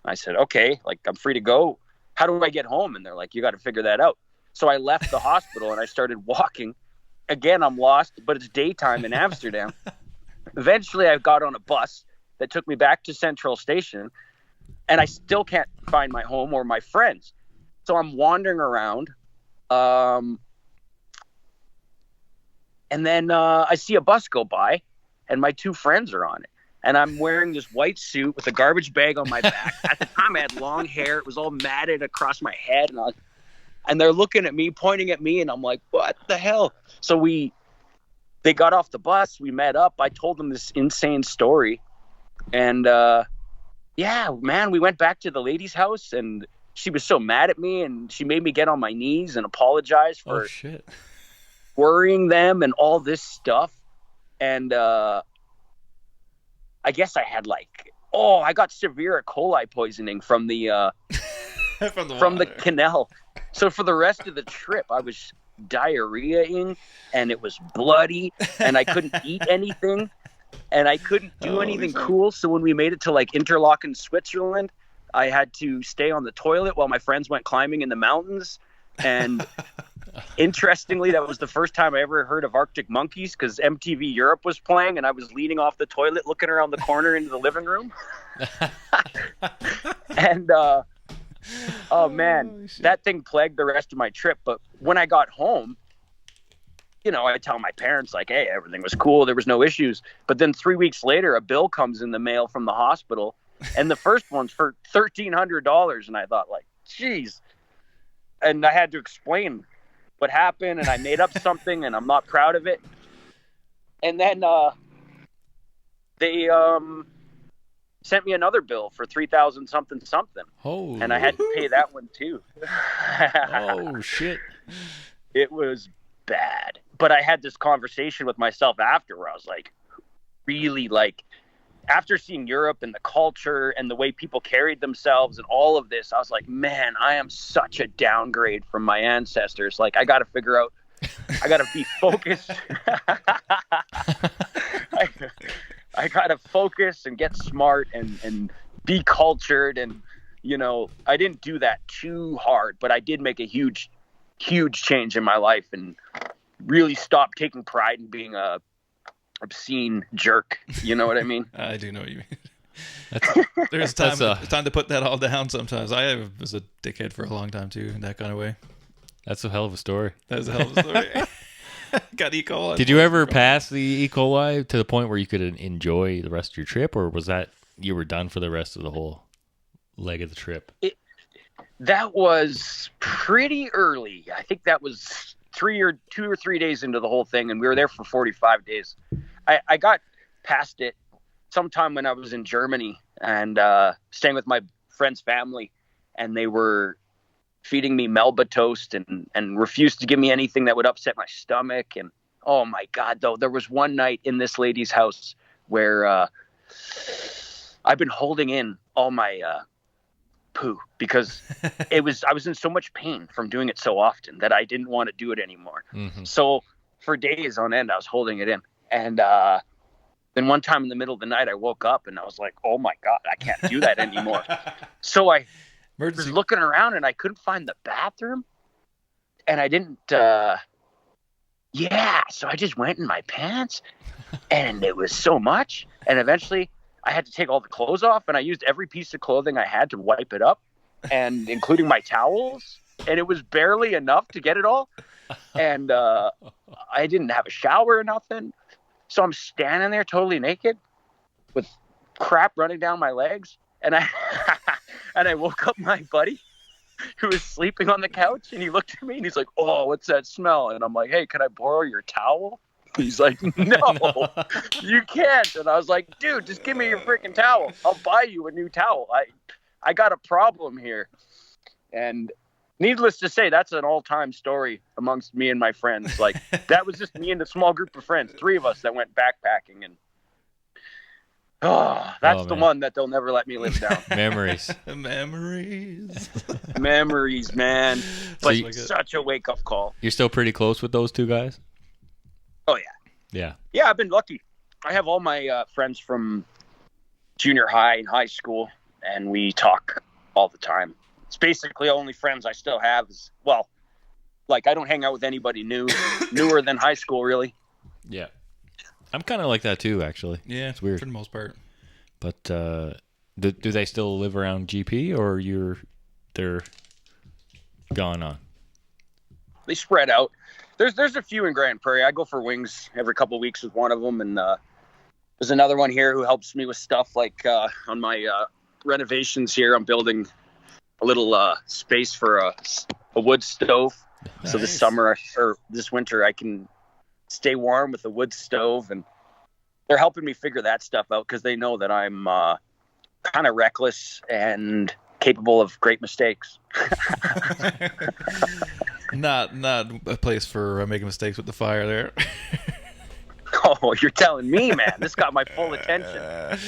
C: I said, okay, like, I'm free to go. How do I get home? And they're like, you got to figure that out. So I left the hospital and I started walking. Again, I'm lost, but it's daytime in Amsterdam. Eventually I got on a bus that took me back to Centraal Station, and I still can't find my home or my friends. So I'm wandering around. And then I see a bus go by, and my 2 friends are on it. And I'm wearing this white suit with a garbage bag on my back. At the time, I had long hair. It was all matted across my head. And they're looking at me, pointing at me, and I'm like, what the hell? So they got off the bus. We met up. I told them this insane story. And, yeah, man, we went back to the lady's house, and she was so mad at me, and she made me get on my knees and apologize for worrying them and all this stuff. And I guess I had I got severe E. coli poisoning from the from the canal. So for the rest of the trip, I was diarrheaing, and it was bloody, and I couldn't eat anything, and I couldn't do anything cool. So when we made it to Interlaken, Switzerland, I had to stay on the toilet while my friends went climbing in the mountains. And interestingly, that was the first time I ever heard of Arctic Monkeys, because MTV Europe was playing, and I was leaning off the toilet looking around the corner into the living room. And oh man, that thing plagued the rest of my trip. But when I got home, I tell my parents, like, hey, everything was cool, there was no issues. But then 3 weeks later, a bill comes in the mail from the hospital, and the first one's for $1,300. And I thought, like, geez. And I had to explain what happened, and I made up something, and I'm not proud of it. And then they sent me another bill for $3,000 something.
A: Oh.
C: And I had to pay that one too.
A: Oh shit!
C: It was bad. But I had this conversation with myself after, where I was like, really, like, after seeing Europe and the culture and the way people carried themselves and all of this, I was like, man, I am such a downgrade from my ancestors. Like, I got to figure out, I got to be focused. I got to focus and get smart and be cultured. And, you know, I didn't do that too hard, but I did make a huge change in my life and really stop taking pride in being a obscene jerk. You know what I mean?
B: I do know what you mean. There's time to put that all down sometimes. I was a dickhead for a long time too, in that kind of way.
A: That's a hell of a story.
B: That's a hell of a story. Got E. coli.
A: Did you ever pass the E. coli to the point where you could enjoy the rest of your trip, or was that you were done for the rest of the whole leg of the trip?
C: That was pretty early. I think that was 2 or 3 days into the whole thing, and we were there for 45 days. I got past it sometime when I was in Germany and staying with my friend's family, and they were feeding me Melba toast and refused to give me anything that would upset my stomach. And oh my God, though, there was one night in this lady's house where I've been holding in all my poo because I was in so much pain from doing it so often that I didn't want to do it anymore. Mm-hmm. So for days on end, I was holding it in. And then one time in the middle of the night, I woke up and I was like, oh my God, I can't do that anymore. So I was looking around and I couldn't find the bathroom. And I didn't, so I just went in my pants and it was so much. And eventually I had to take all the clothes off, and I used every piece of clothing I had to wipe it up, and including my towels. And it was barely enough to get it all. And I didn't have a shower or nothing. So I'm standing there totally naked with crap running down my legs. And I woke up my buddy who was sleeping on the couch, and he looked at me and he's like, oh, what's that smell? And I'm like, hey, can I borrow your towel? He's like, no, you can't. And I was like, dude, just give me your freaking towel. I'll buy you a new towel. I got a problem here. And needless to say, that's an all-time story amongst me and my friends. Like, that was just me and a small group of friends, 3 of us that went backpacking. And that's the one that they'll never let me live down.
A: Memories.
C: Memories, man. But such a wake-up call.
A: You're still pretty close with those 2 guys?
C: Oh, yeah.
A: Yeah.
C: Yeah, I've been lucky. I have all my friends from junior high and high school, and we talk all the time. It's basically the only friends I still have is, well, like, I don't hang out with anybody newer than high school, really.
A: Yeah. I'm kind of like that, too, actually.
B: Yeah,
A: it's weird.
B: For the most part.
A: But do they still live around GP, or they're gone on?
C: They spread out. There's a few in Grande Prairie. I go for wings every couple of weeks with one of them, and there's another one here who helps me with stuff like on my renovations here. I'm building a little space for a wood stove. Nice. So this summer or this winter I can stay warm with a wood stove, and they're helping me figure that stuff out because they know that I'm kind of reckless and capable of great mistakes.
B: Not a place for making mistakes with the fire there.
C: Oh, you're telling me, man. This got my full attention.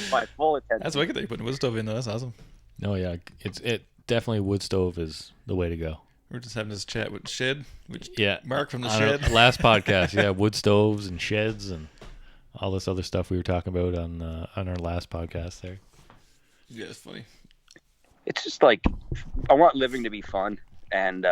C: My full attention.
B: That's wicked that you're putting wood stove in there. That's awesome.
A: Oh, yeah. It definitely wood stove is the way to go.
B: We're just having this chat with Shed.
A: Yeah.
B: Mark from the Shed.
A: Last podcast. Yeah, wood stoves and sheds and all this other stuff we were talking about on our last podcast there.
B: Yeah, it's funny.
C: It's just like, I want living to be fun. And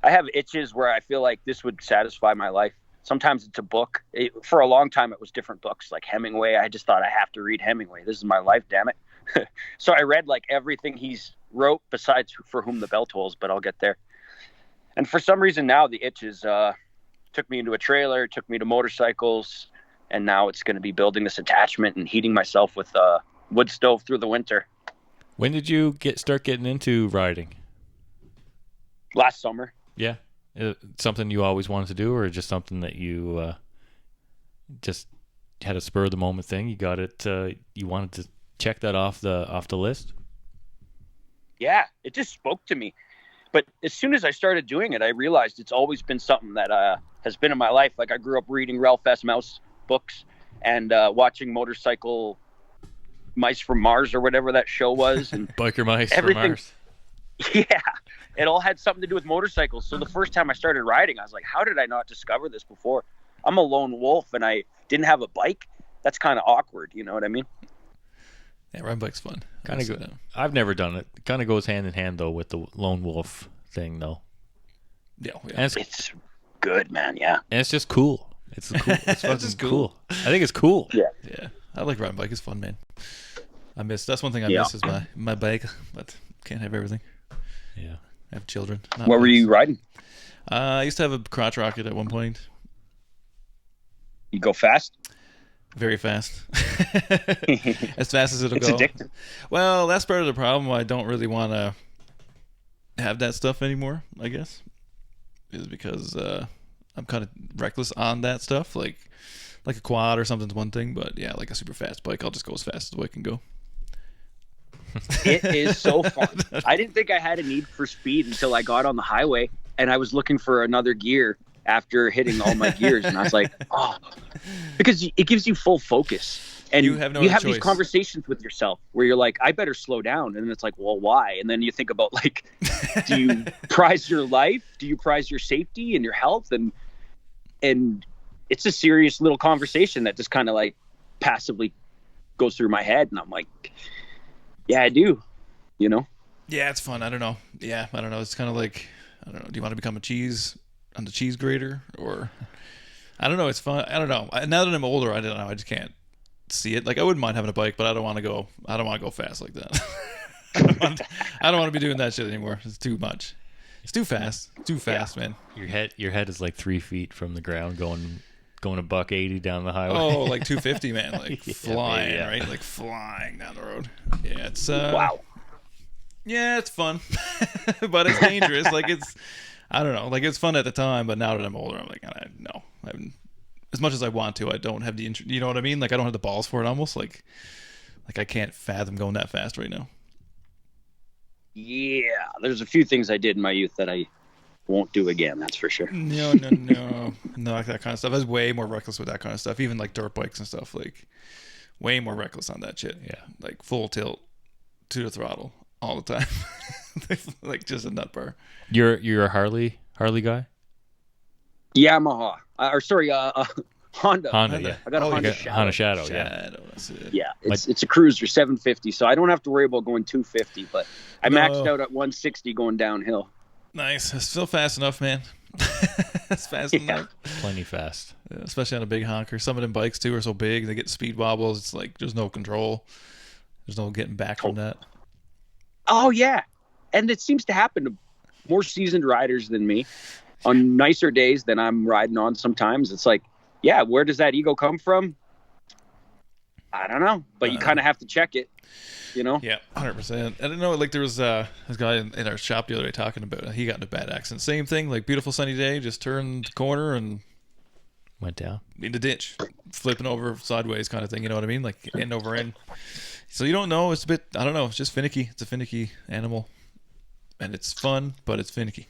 C: I have itches where I feel like this would satisfy my life. Sometimes it's a book. For a long time, it was different books like Hemingway. I just thought I have to read Hemingway. This is my life, damn it. So I read like everything he's wrote besides For Whom the Bell Tolls, but I'll get there. And for some reason now the itches took me into a trailer, took me to motorcycles, and now it's going to be building this attachment and heating myself with a wood stove through the winter.
A: When did you start getting into riding?
C: Last summer.
A: Yeah. Something you always wanted to do, or just something that you just had a spur of the moment thing? You got it. You wanted to check that off the list?
C: Yeah, it just spoke to me. But as soon as I started doing it, I realized it's always been something that has been in my life. Like I grew up reading Ralph S. Mouse books and watching motorcycle Mice from Mars or whatever that show was, and
A: Biker Mice from
C: everything.
A: Mars.
C: Yeah, it all had something to do with motorcycles. So the first time I started riding, I was like, how did I not discover this before? I'm a lone wolf and I didn't have a bike. That's kind of awkward. You know what I mean?
B: Yeah, riding bike's fun.
A: Kind of good. I've never done it. Kind of goes hand in hand though with the lone wolf thing though.
B: Yeah.
A: And
C: it's good, man. Yeah.
A: And it's just cool. It's cool. It's just cool. I think it's cool.
C: Yeah.
B: Yeah. I like riding bike. It's fun, man. That's one thing I miss is my bike, but can't have everything.
A: Yeah.
B: I have children.
C: What were you riding?
B: I used to have a crotch rocket at one point.
C: You go fast?
B: Very fast. As fast as it'll
C: It's
B: go.
C: addictive.
B: Well, that's part of the problem. I don't really want to have that stuff anymore, I guess. Is because I'm kind of reckless on that stuff. Like a quad or something's one thing, but yeah, like a super fast bike, I'll just go as fast as I can go.
C: It is so fun. I didn't think I had a need for speed until I got on the highway and I was looking for another gear after hitting all my gears, and I was like, oh, because it gives you full focus. And
B: you have
C: these conversations with yourself where you're like, I better slow down. And it's like, well, why? And then you think about, like, do you prize your life? Do you prize your safety and your health? And it's a serious little conversation that just kind of like passively goes through my head. And I'm like, yeah, I do, you know?
B: Yeah, it's fun. I don't know. Yeah, I don't know. It's kind of like, I don't know. Do you want to become on the cheese grater? Or, I don't know. It's fun. I don't know. Now that I'm older, I don't know. I just can't see it. Like, I wouldn't mind having a bike, but I don't want to go fast like that. I don't want to be doing that shit anymore. It's too much. It's too fast. Too fast, man.
A: Your head is like 3 feet from the ground going a buck 80 down the highway.
B: Oh, like 250, man. Like flying,
A: yeah.
B: right? Like flying down the road. Yeah, it's
C: wow.
B: Yeah, it's fun, but it's dangerous. Like I don't know. Like it's fun at the time, but now that I'm older, I'm like, no. As much as I want to, I don't have the interest. You know what I mean? Like I don't have the balls for it. Almost like I can't fathom going that fast right now.
C: Yeah, there's a few things I did in my youth that I won't do again. That's for sure.
B: No, like that kind of stuff. I was way more reckless with that kind of stuff. Even like dirt bikes and stuff. Like way more reckless on that shit. Yeah, like full tilt to the throttle all the time. Like just a nut bar.
A: You're a Harley guy?
C: Yamaha. Honda.
A: Yeah.
C: I got a Honda Shadow.
A: Honda Shadow,
B: That's it.
C: Yeah, it's a Cruiser 750, so I don't have to worry about going 250, but I maxed out at 160 going downhill.
B: Nice. It's still fast enough, man. It's fast enough.
A: Plenty fast.
B: Yeah, especially on a big honker. Some of them bikes, too, are so big. They get speed wobbles. It's like there's no control. There's no getting back from that.
C: Oh, yeah. And it seems to happen to more seasoned riders than me. On nicer days than I'm riding on sometimes, it's like, yeah, where does that ego come from? I don't know, but you kind of have to check it, you know?
B: Yeah, 100%. I don't know, like there was this guy in our shop the other day talking about he got in a bad accident. Same thing, like beautiful sunny day, just turned the corner and
A: went down
B: in the ditch, flipping over sideways kind of thing, you know what I mean? Like end over end. So you don't know, it's a bit, I don't know, it's just finicky. It's a finicky animal. And it's fun, but it's finicky.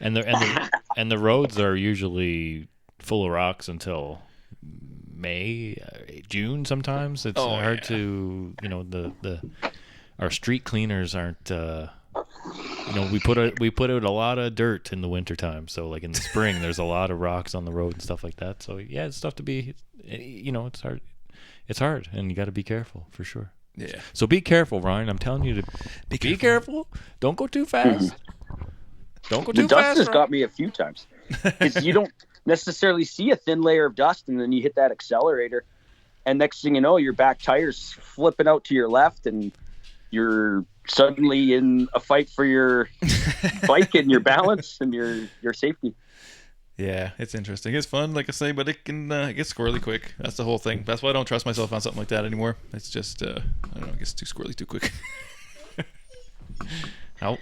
A: and the roads are usually full of rocks until May, June. Sometimes it's hard to, our street cleaners aren't. We put out a lot of dirt in the wintertime. So like in the spring, there's a lot of rocks on the road and stuff like that. So yeah, it's tough to be. It's hard. It's hard, and you got to be careful for sure.
B: Yeah.
A: So be careful, Ryan. I'm telling you to be careful. Don't go too fast. Don't go too fast.
C: The dust has got me a few times. Because you don't necessarily see a thin layer of dust, and then you hit that accelerator, and next thing you know, your back tire's flipping out to your left, and you're suddenly in a fight for your bike and your balance and your safety.
B: Yeah, it's interesting. It's fun, like I say, but it can get squirrely quick. That's the whole thing. That's why I don't trust myself on something like that anymore. It's just, I don't know, it gets too squirrely too quick. Oh.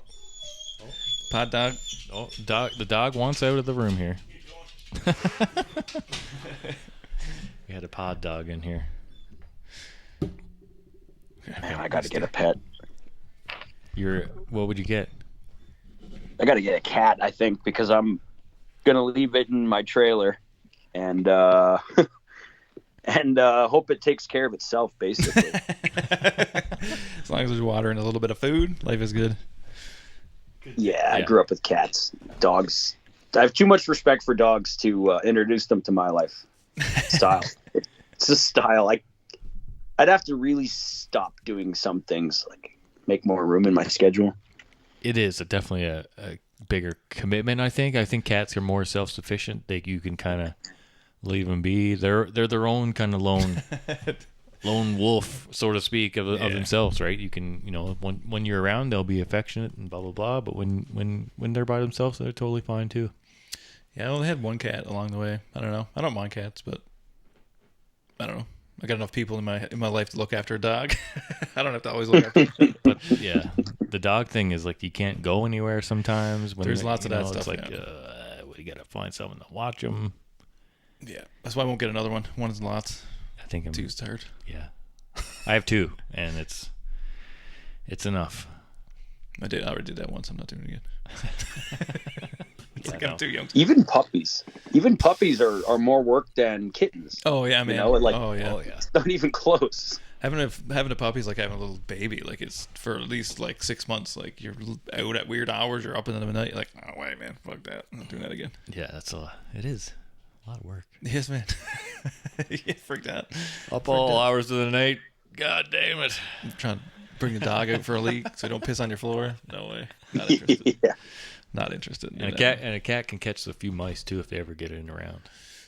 B: Pod dog.
A: Oh, the dog wants out of the room here. We had a pod dog in here.
C: Man, I got to get a pet.
A: What would you get?
C: I got to get a cat, I think, because I'm gonna leave it in my trailer, and and hope it takes care of itself, basically.
B: As long as there's water and a little bit of food, life is good.
C: Yeah, I grew up with cats. Dogs. I have too much respect for dogs to introduce them to my life style. It's a style. I'd have to really stop doing some things, like make more room in my schedule.
A: It is definitely a bigger commitment, I think. I think cats are more self-sufficient. You can kind of leave them be. They're their own kind of lone wolf, so to speak, of themselves, right? You can, when you're around, they'll be affectionate and blah blah blah. But when they're by themselves, they're totally fine too.
B: Yeah, I only had one cat along the way. I don't know. I don't mind cats, but I don't know. I got enough people in my life to look after a dog. I don't have to always look after them.
A: But yeah, the dog thing is like you can't go anywhere sometimes.
B: There's lots of that stuff.
A: It's like you got to find someone to watch them.
B: Yeah, that's why I won't get another one. One is lots.
A: I think
B: two's tired.
A: Yeah, I have two, and it's enough.
B: I already did that once. I'm not doing it again. I'm too young.
C: Even puppies are more work than kittens.
B: Oh yeah, man.
C: Oh yeah. It's not even close.
B: Having a puppy is like having a little baby. Like it's for at least like 6 months. Like you're out at weird hours. You're up in the night. You're like, oh wait, man, fuck that. I'm not doing that again.
A: Yeah, it is a lot of work.
B: Yes, man. You freaked out.
A: Up all hours of the night. God damn it.
B: I'm trying to bring the dog out for a leak so you don't piss on your floor. No way. Not interested.
C: Yeah.
B: Not interested.
A: And a cat can catch a few mice too if they ever get in around.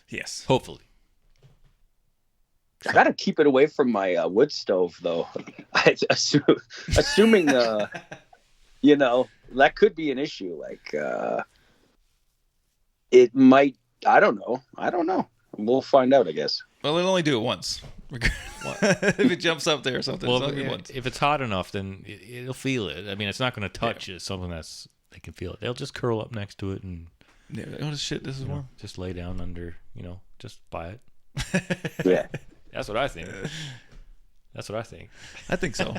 B: Yes.
A: Hopefully.
C: I gotta keep it away from my wood stove, though. Assuming, that could be an issue. Like, it might. I don't know. We'll find out, I guess.
B: Well, they'll only do it once. If it jumps up there or something,
A: well, if it's hot enough, then it'll feel it. I mean, it's not going to touch it. Something they can feel it. They'll just curl up next to it and
B: oh shit, this is warm.
A: Just lay down under, just by it.
C: Yeah,
A: that's what I think.
B: I think so.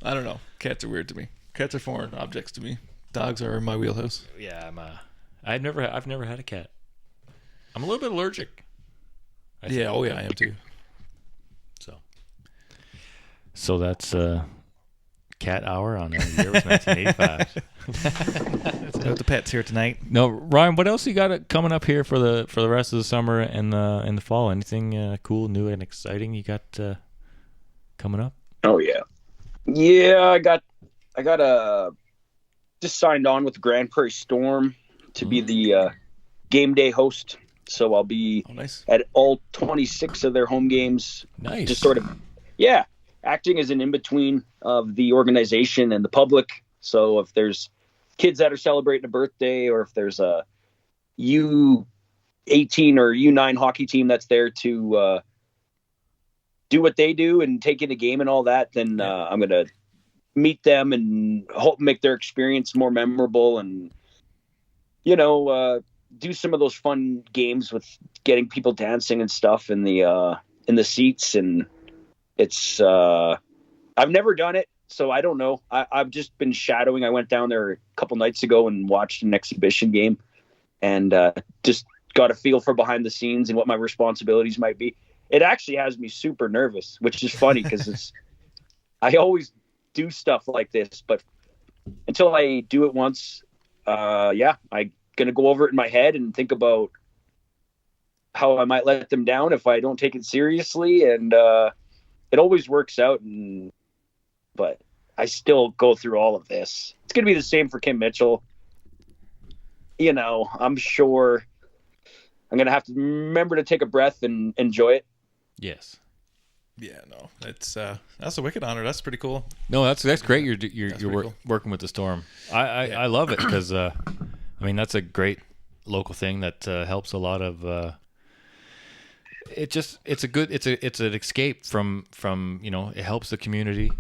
B: I don't know. Cats are weird to me. Cats are foreign objects to me. Dogs are in my wheelhouse.
A: Yeah, I've never had a cat. I'm a little bit allergic.
B: I am too.
A: So that's Cat Hour on Year Was 1985.
B: Got the pets here tonight.
A: No, Ryan, what else you got coming up here for the rest of the summer and the fall? Anything cool, new, and exciting you got coming up?
C: Oh yeah, I got just signed on with the Grande Prairie Storm to be the game day host. So I'll be at all 26 of their home games.
A: Nice.
C: Just sort of, acting as an in-between of the organization and the public. So if there's kids that are celebrating a birthday, or if there's a U18 or U9 hockey team that's there to do what they do and take in a game and all that, then I'm going to meet them and hope make their experience more memorable and, do some of those fun games with getting people dancing and stuff in the seats. And it's I've never done it, so I don't know. I've just been shadowing. I went down there a couple nights ago and watched an exhibition game, and just got a feel for behind the scenes and what my responsibilities might be. It actually has me super nervous, which is funny because I always do stuff like this, but until I do it once, I'm gonna go over it in my head and think about how I might let them down if I don't take it seriously, and it always works out. But I still go through all of this. It's going to be the same for Kim Mitchell. I'm sure I'm going to have to remember to take a breath and enjoy it.
A: Yes.
B: Yeah, no, that's a wicked honor. That's pretty cool.
A: No, that's great. You're cool. Working with the Storm. I love it because that's a great local thing that helps a lot of. It's an escape from it helps the community.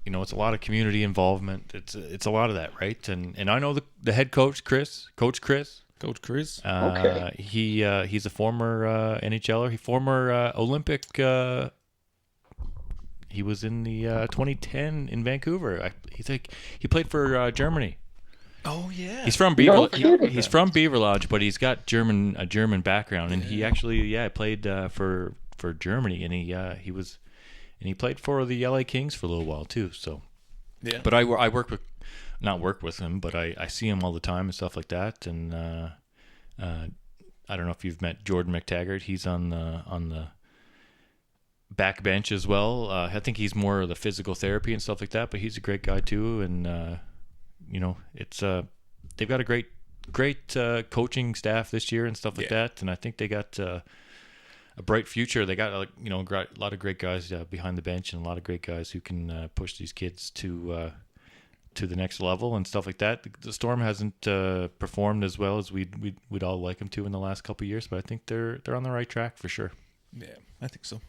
A: It's a lot of community involvement. It's a lot of that, right? And I know the head coach, Coach Chris.
C: Okay.
A: He's a former NHLer. Former Olympic. He was in the 2010 in Vancouver. He played for Germany.
B: Oh yeah.
A: He's from Beaver Lodge, but he's got a German background, and he actually played for for Germany, and he played for the LA Kings for a little while too. So
B: Yeah.
A: but I work with him, but I see him all the time and stuff like that. And I don't know if you've met Jordan McTaggart. He's on the back bench as well. I think he's more of the physical therapy and stuff like that, but he's a great guy too. And it's they've got a great coaching staff this year and stuff like that. And I think they got a bright future. They got a lot of great guys behind the bench, and a lot of great guys who can push these kids to the next level and stuff like that. The Storm hasn't performed as well as we'd all like them to in the last couple of years, but I think they're on the right track for sure.
B: Yeah, I think so.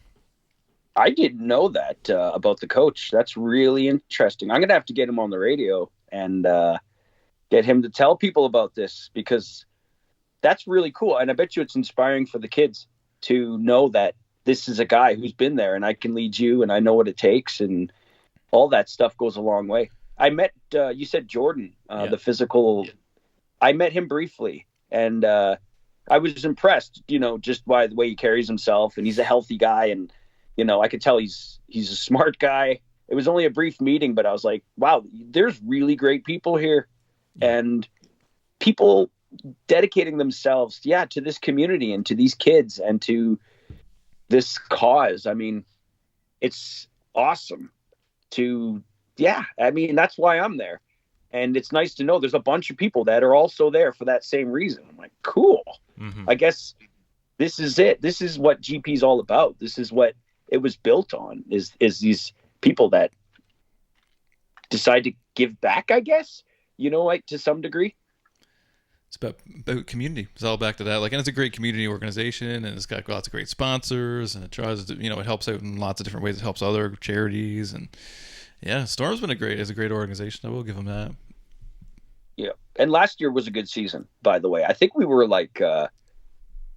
C: I didn't know that about the coach. That's really interesting. I'm gonna have to get him on the radio and get him to tell people about this, because that's really cool. And I bet you it's inspiring for the kids to know that this is a guy who's been there, and I can lead you, and I know what it takes, and all that stuff goes a long way. I met, you said Jordan, the physical. Yeah. I met him briefly, and I was impressed, just by the way he carries himself, and he's a healthy guy, and I could tell he's a smart guy. It was only a brief meeting, but I was like, wow, there's really great people here, and people dedicating themselves, to this community and to these kids and to this cause. I mean, it's awesome that's why I'm there. And it's nice to know there's a bunch of people that are also there for that same reason. I'm like, cool. Mm-hmm. I guess this is it. This is what GP is all about. This is what it was built on, is these people that decide to give back, I guess, to some degree.
B: It's about community. It's all back to that. And it's a great community organization, and it's got lots of great sponsors, and it tries to, it helps out in lots of different ways. It helps other charities, and Storm's been a great organization. I will give them that.
C: Yeah. And last year was a good season, by the way. I think we were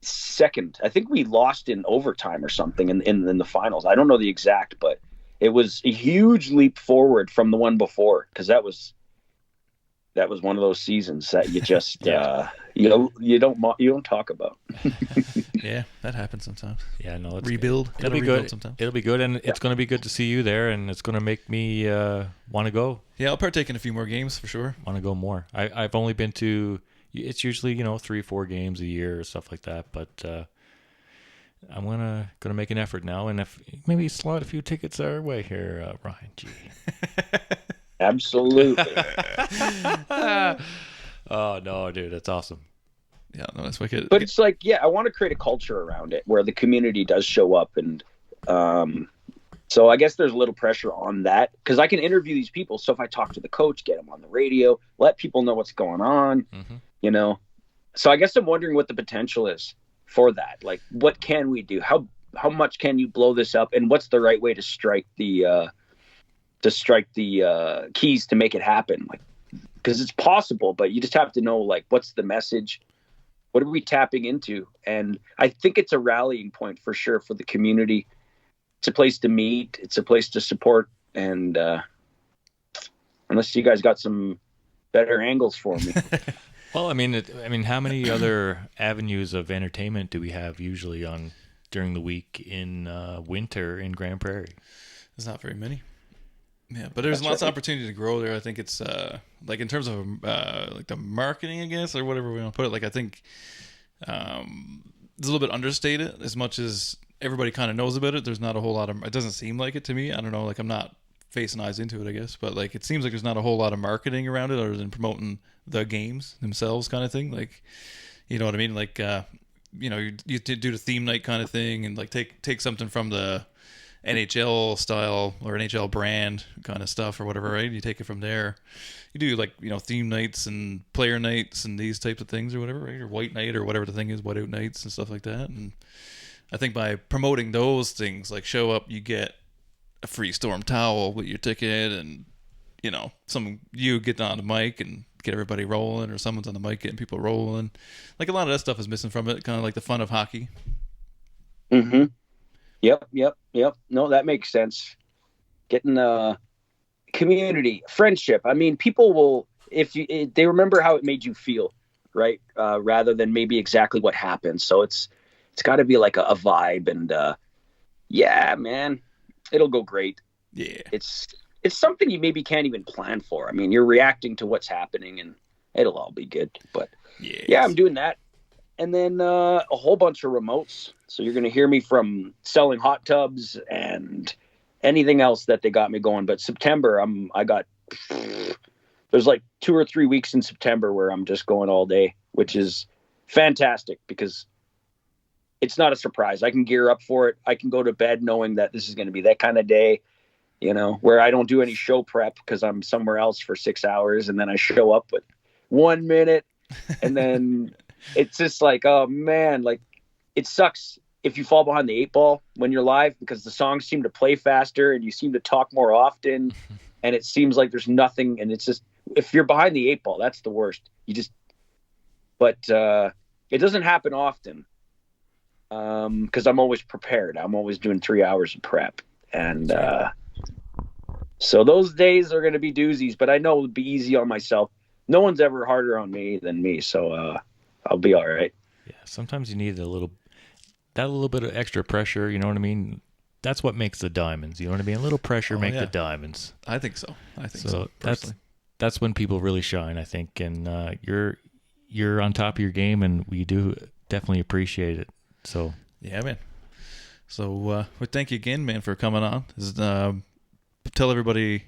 C: second. I think we lost in overtime or something in the finals. I don't know the exact, but it was a huge leap forward from the one before, because that was one of those seasons that you just you don't talk about.
B: Yeah, that happens sometimes.
A: Yeah, no,
B: it'll be
A: good.
B: Sometimes.
A: It'll be good, and it's going to be good to see you there, and it's going to make me want to go.
B: Yeah, I'll partake in a few more games for sure.
A: Want to go more. I've only been to. It's usually 3-4 games a year or stuff like that, but I'm gonna make an effort now, and if maybe slot a few tickets our way here, Ryan G.
C: Absolutely.
A: Oh no, dude, that's awesome.
B: Yeah, no, that's wicked.
C: But it's I want to create a culture around it where the community does show up, and so I guess there's a little pressure on that, because I can interview these people. So if I talk to the coach, get them on the radio, let people know what's going on, So I guess I'm wondering what the potential is for that. What can we do? How much can you blow this up, and what's the right way to strike the keys to make it happen? Because it's possible, but you just have to know, what's the message? What are we tapping into? And I think it's a rallying point for sure for the community. It's a place to meet. It's a place to support. And unless you guys got some better angles for me.
A: Well, I mean, how many other avenues of entertainment do we have usually during the week in winter in Grande Prairie?
B: There's not very many. Yeah, but there's lots of opportunity to grow there. I think it's in terms of the marketing, I guess, or whatever we want to put it. I think it's a little bit understated. As much as everybody kind of knows about it, there's not a whole lot of. It doesn't seem like it to me. I don't know. I'm not facing eyes into it, I guess, but it seems like there's not a whole lot of marketing around it, other than promoting the games themselves, kind of thing. You know what I mean? You do the theme night kind of thing, and take something from the NHL style or NHL brand kind of stuff or whatever, right? You take it from there. You do theme nights and player nights and these types of things or whatever, right? Or white night or whatever the thing is, whiteout nights and stuff like that. And I think by promoting those things, show up, you get a free Storm towel with your ticket, and you get on the mic and get everybody rolling, or someone's on the mic getting people rolling. A lot of that stuff is missing from it, kind of the fun of hockey.
C: Mm-hmm. Yep. No, that makes sense. Getting community, friendship. I mean, people will, if they remember how it made you feel, right? Rather than maybe exactly what happened. So it's got to be a vibe, and Yeah, man, it'll go great.
B: Yeah.
C: It's something you maybe can't even plan for. I mean, you're reacting to what's happening, and it'll all be good. But yeah, I'm doing that, and then a whole bunch of remotes. So you're going to hear me from selling hot tubs and anything else that they got me going. But September, there's like 2 or 3 weeks in September where I'm just going all day, which is fantastic because it's not a surprise. I can gear up for it. I can go to bed knowing that this is going to be that kind of day, where I don't do any show prep because I'm somewhere else for 6 hours, and then I show up with 1 minute, and then it's just like, oh man, like it sucks if you fall behind the 8 ball when you're live because the songs seem to play faster and you seem to talk more often, and it seems like there's nothing, and it's just, if you're behind the 8 ball, that's the worst. But it doesn't happen often. Because I'm always prepared. I'm always doing 3 hours of prep. And so those days are going to be doozies, but I know it'll be easy on myself. No one's ever harder on me than me, so I'll be all right.
A: Yeah, sometimes you need that little bit of extra pressure, you know what I mean? That's what makes the diamonds, you know what I mean? A little pressure make the diamonds.
B: I think so. So
A: that's when people really shine, I think, and you're on top of your game, and we do definitely appreciate it. So
B: yeah, man. So well, thank you again, man, for coming on. Tell everybody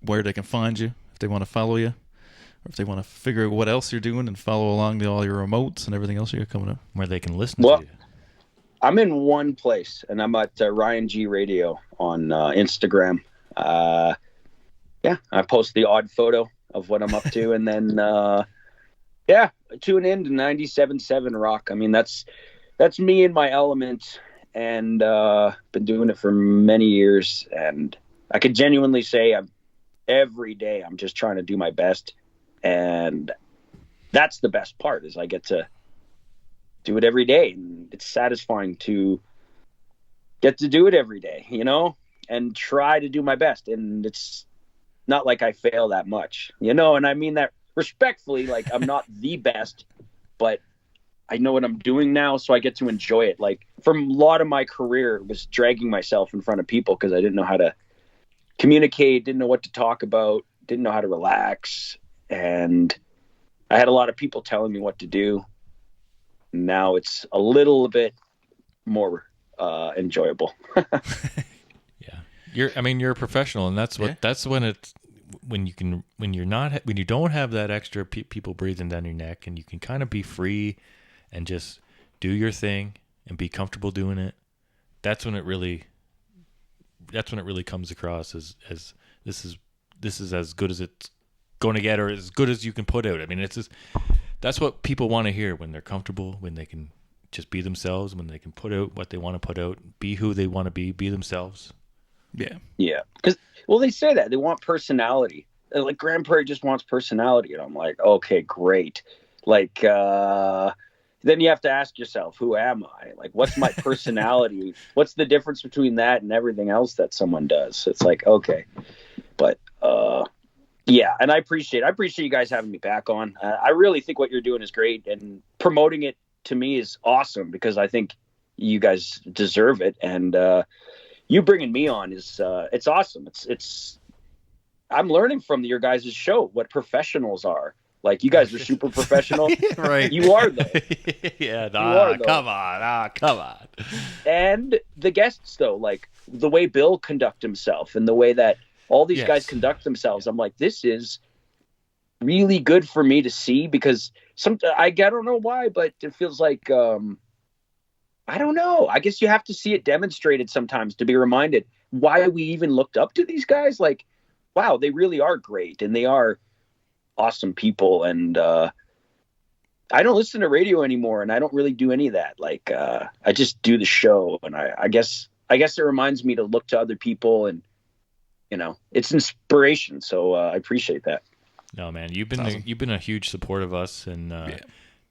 B: where they can find you if they want to follow you, or if they want to figure out what else you're doing and follow along to all your remotes and everything else you're coming up.
A: Where they can listen to you.
C: I'm in one place, and I'm at Ryan G Radio on Instagram. Yeah, I post the odd photo of what I'm up to, and then tune in to 97.7 Rock. I mean, that's me in my element, and been doing it for many years, and I could genuinely say every day I'm just trying to do my best, and that's the best part, is I get to do it every day, and it's satisfying to get to do it every day, and try to do my best, and it's not like I fail that much, and I mean that respectfully. Like, I'm not the best, but I know what I'm doing now, so I get to enjoy it. Like, for a lot of my career, it was dragging myself in front of people because I didn't know how to communicate, didn't know what to talk about, didn't know how to relax, and I had a lot of people telling me what to do. Now it's a little bit more enjoyable.
A: Yeah, you're a professional, and that's when you don't have that extra people breathing down your neck, and you can kind of be free and just do your thing and be comfortable doing it. That's when it really comes across as this is as good as it's going to get, or as good as you can put out. I mean, that's what people want to hear, when they're comfortable, when they can just be themselves, when they can put out what they want to put out, be who they want to be themselves.
B: Yeah.
C: Yeah. Because, well, they say that they want personality. Like, Grande Prairie just wants personality. And I'm like, okay, great. Like, then you have to ask yourself, who am I? Like, what's my personality? What's the difference between that and everything else that someone does? It's like, okay. But, yeah, and I appreciate you guys having me back on. I really think what you're doing is great, and promoting it to me is awesome, because I think you guys deserve it. And you bringing me on is it's awesome. It's I'm learning from your guys' show what professionals are. Like, you guys are super professional.
A: Right.
C: You are, though.
A: Yeah, come on.
C: And the guests, though, like the way Bill conduct himself and the way that all these guys conduct themselves, I'm like, this is really good for me to see, because I don't know why, but it feels like, I don't know. I guess you have to see it demonstrated sometimes to be reminded why we even looked up to these guys. Like, wow, they really are great, and they are awesome people. And I don't listen to radio anymore, and I don't really do any of that. Like, I just do the show, and I guess it reminds me to look to other people, and it's inspiration. So I appreciate that.
A: No, man, you've been a huge support of us, and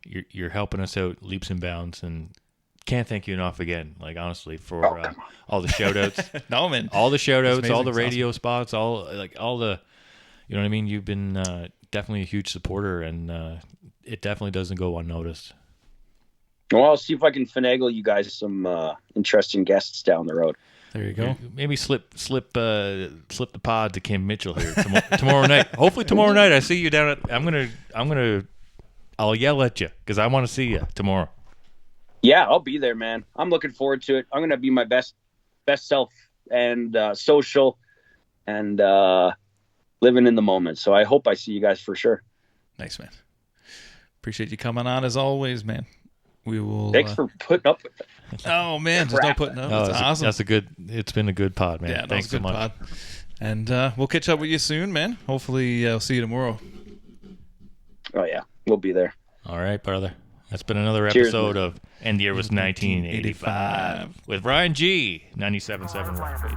A: you're helping us out leaps and bounds, and can't thank you enough again. Like, honestly, for all the shout outs.
B: No, man.
A: All the shout outs, all the radio spots, all the, you know what I mean? You've been definitely a huge supporter, and it definitely doesn't go unnoticed.
C: Well, I'll see if I can finagle you guys some interesting guests down the road.
B: There you go.
A: Maybe slip the pod to Kim Mitchell here tomorrow night. Hopefully tomorrow night I see you down at. I'll yell at you because I want to see you tomorrow.
C: Yeah, I'll be there, man. I'm looking forward to it. I'm gonna be my best self and social and living in the moment. So I hope I see you guys for sure.
B: Nice, man. Appreciate you coming on as always, man. We will.
C: Thanks for putting up with it.
B: Oh man, there's no putting up.
A: No,
B: It's awesome.
A: It's been a good pod, man.
B: Yeah,
A: Thanks so much.
B: pod. And we'll catch up with you soon, man. Hopefully, I'll see you tomorrow.
C: Oh yeah, we'll be there.
A: All right, brother. That's been another
C: Cheers,
A: episode
C: man.
A: of And the Year Was 1985 with Ryan G. 97.7 Rock, baby.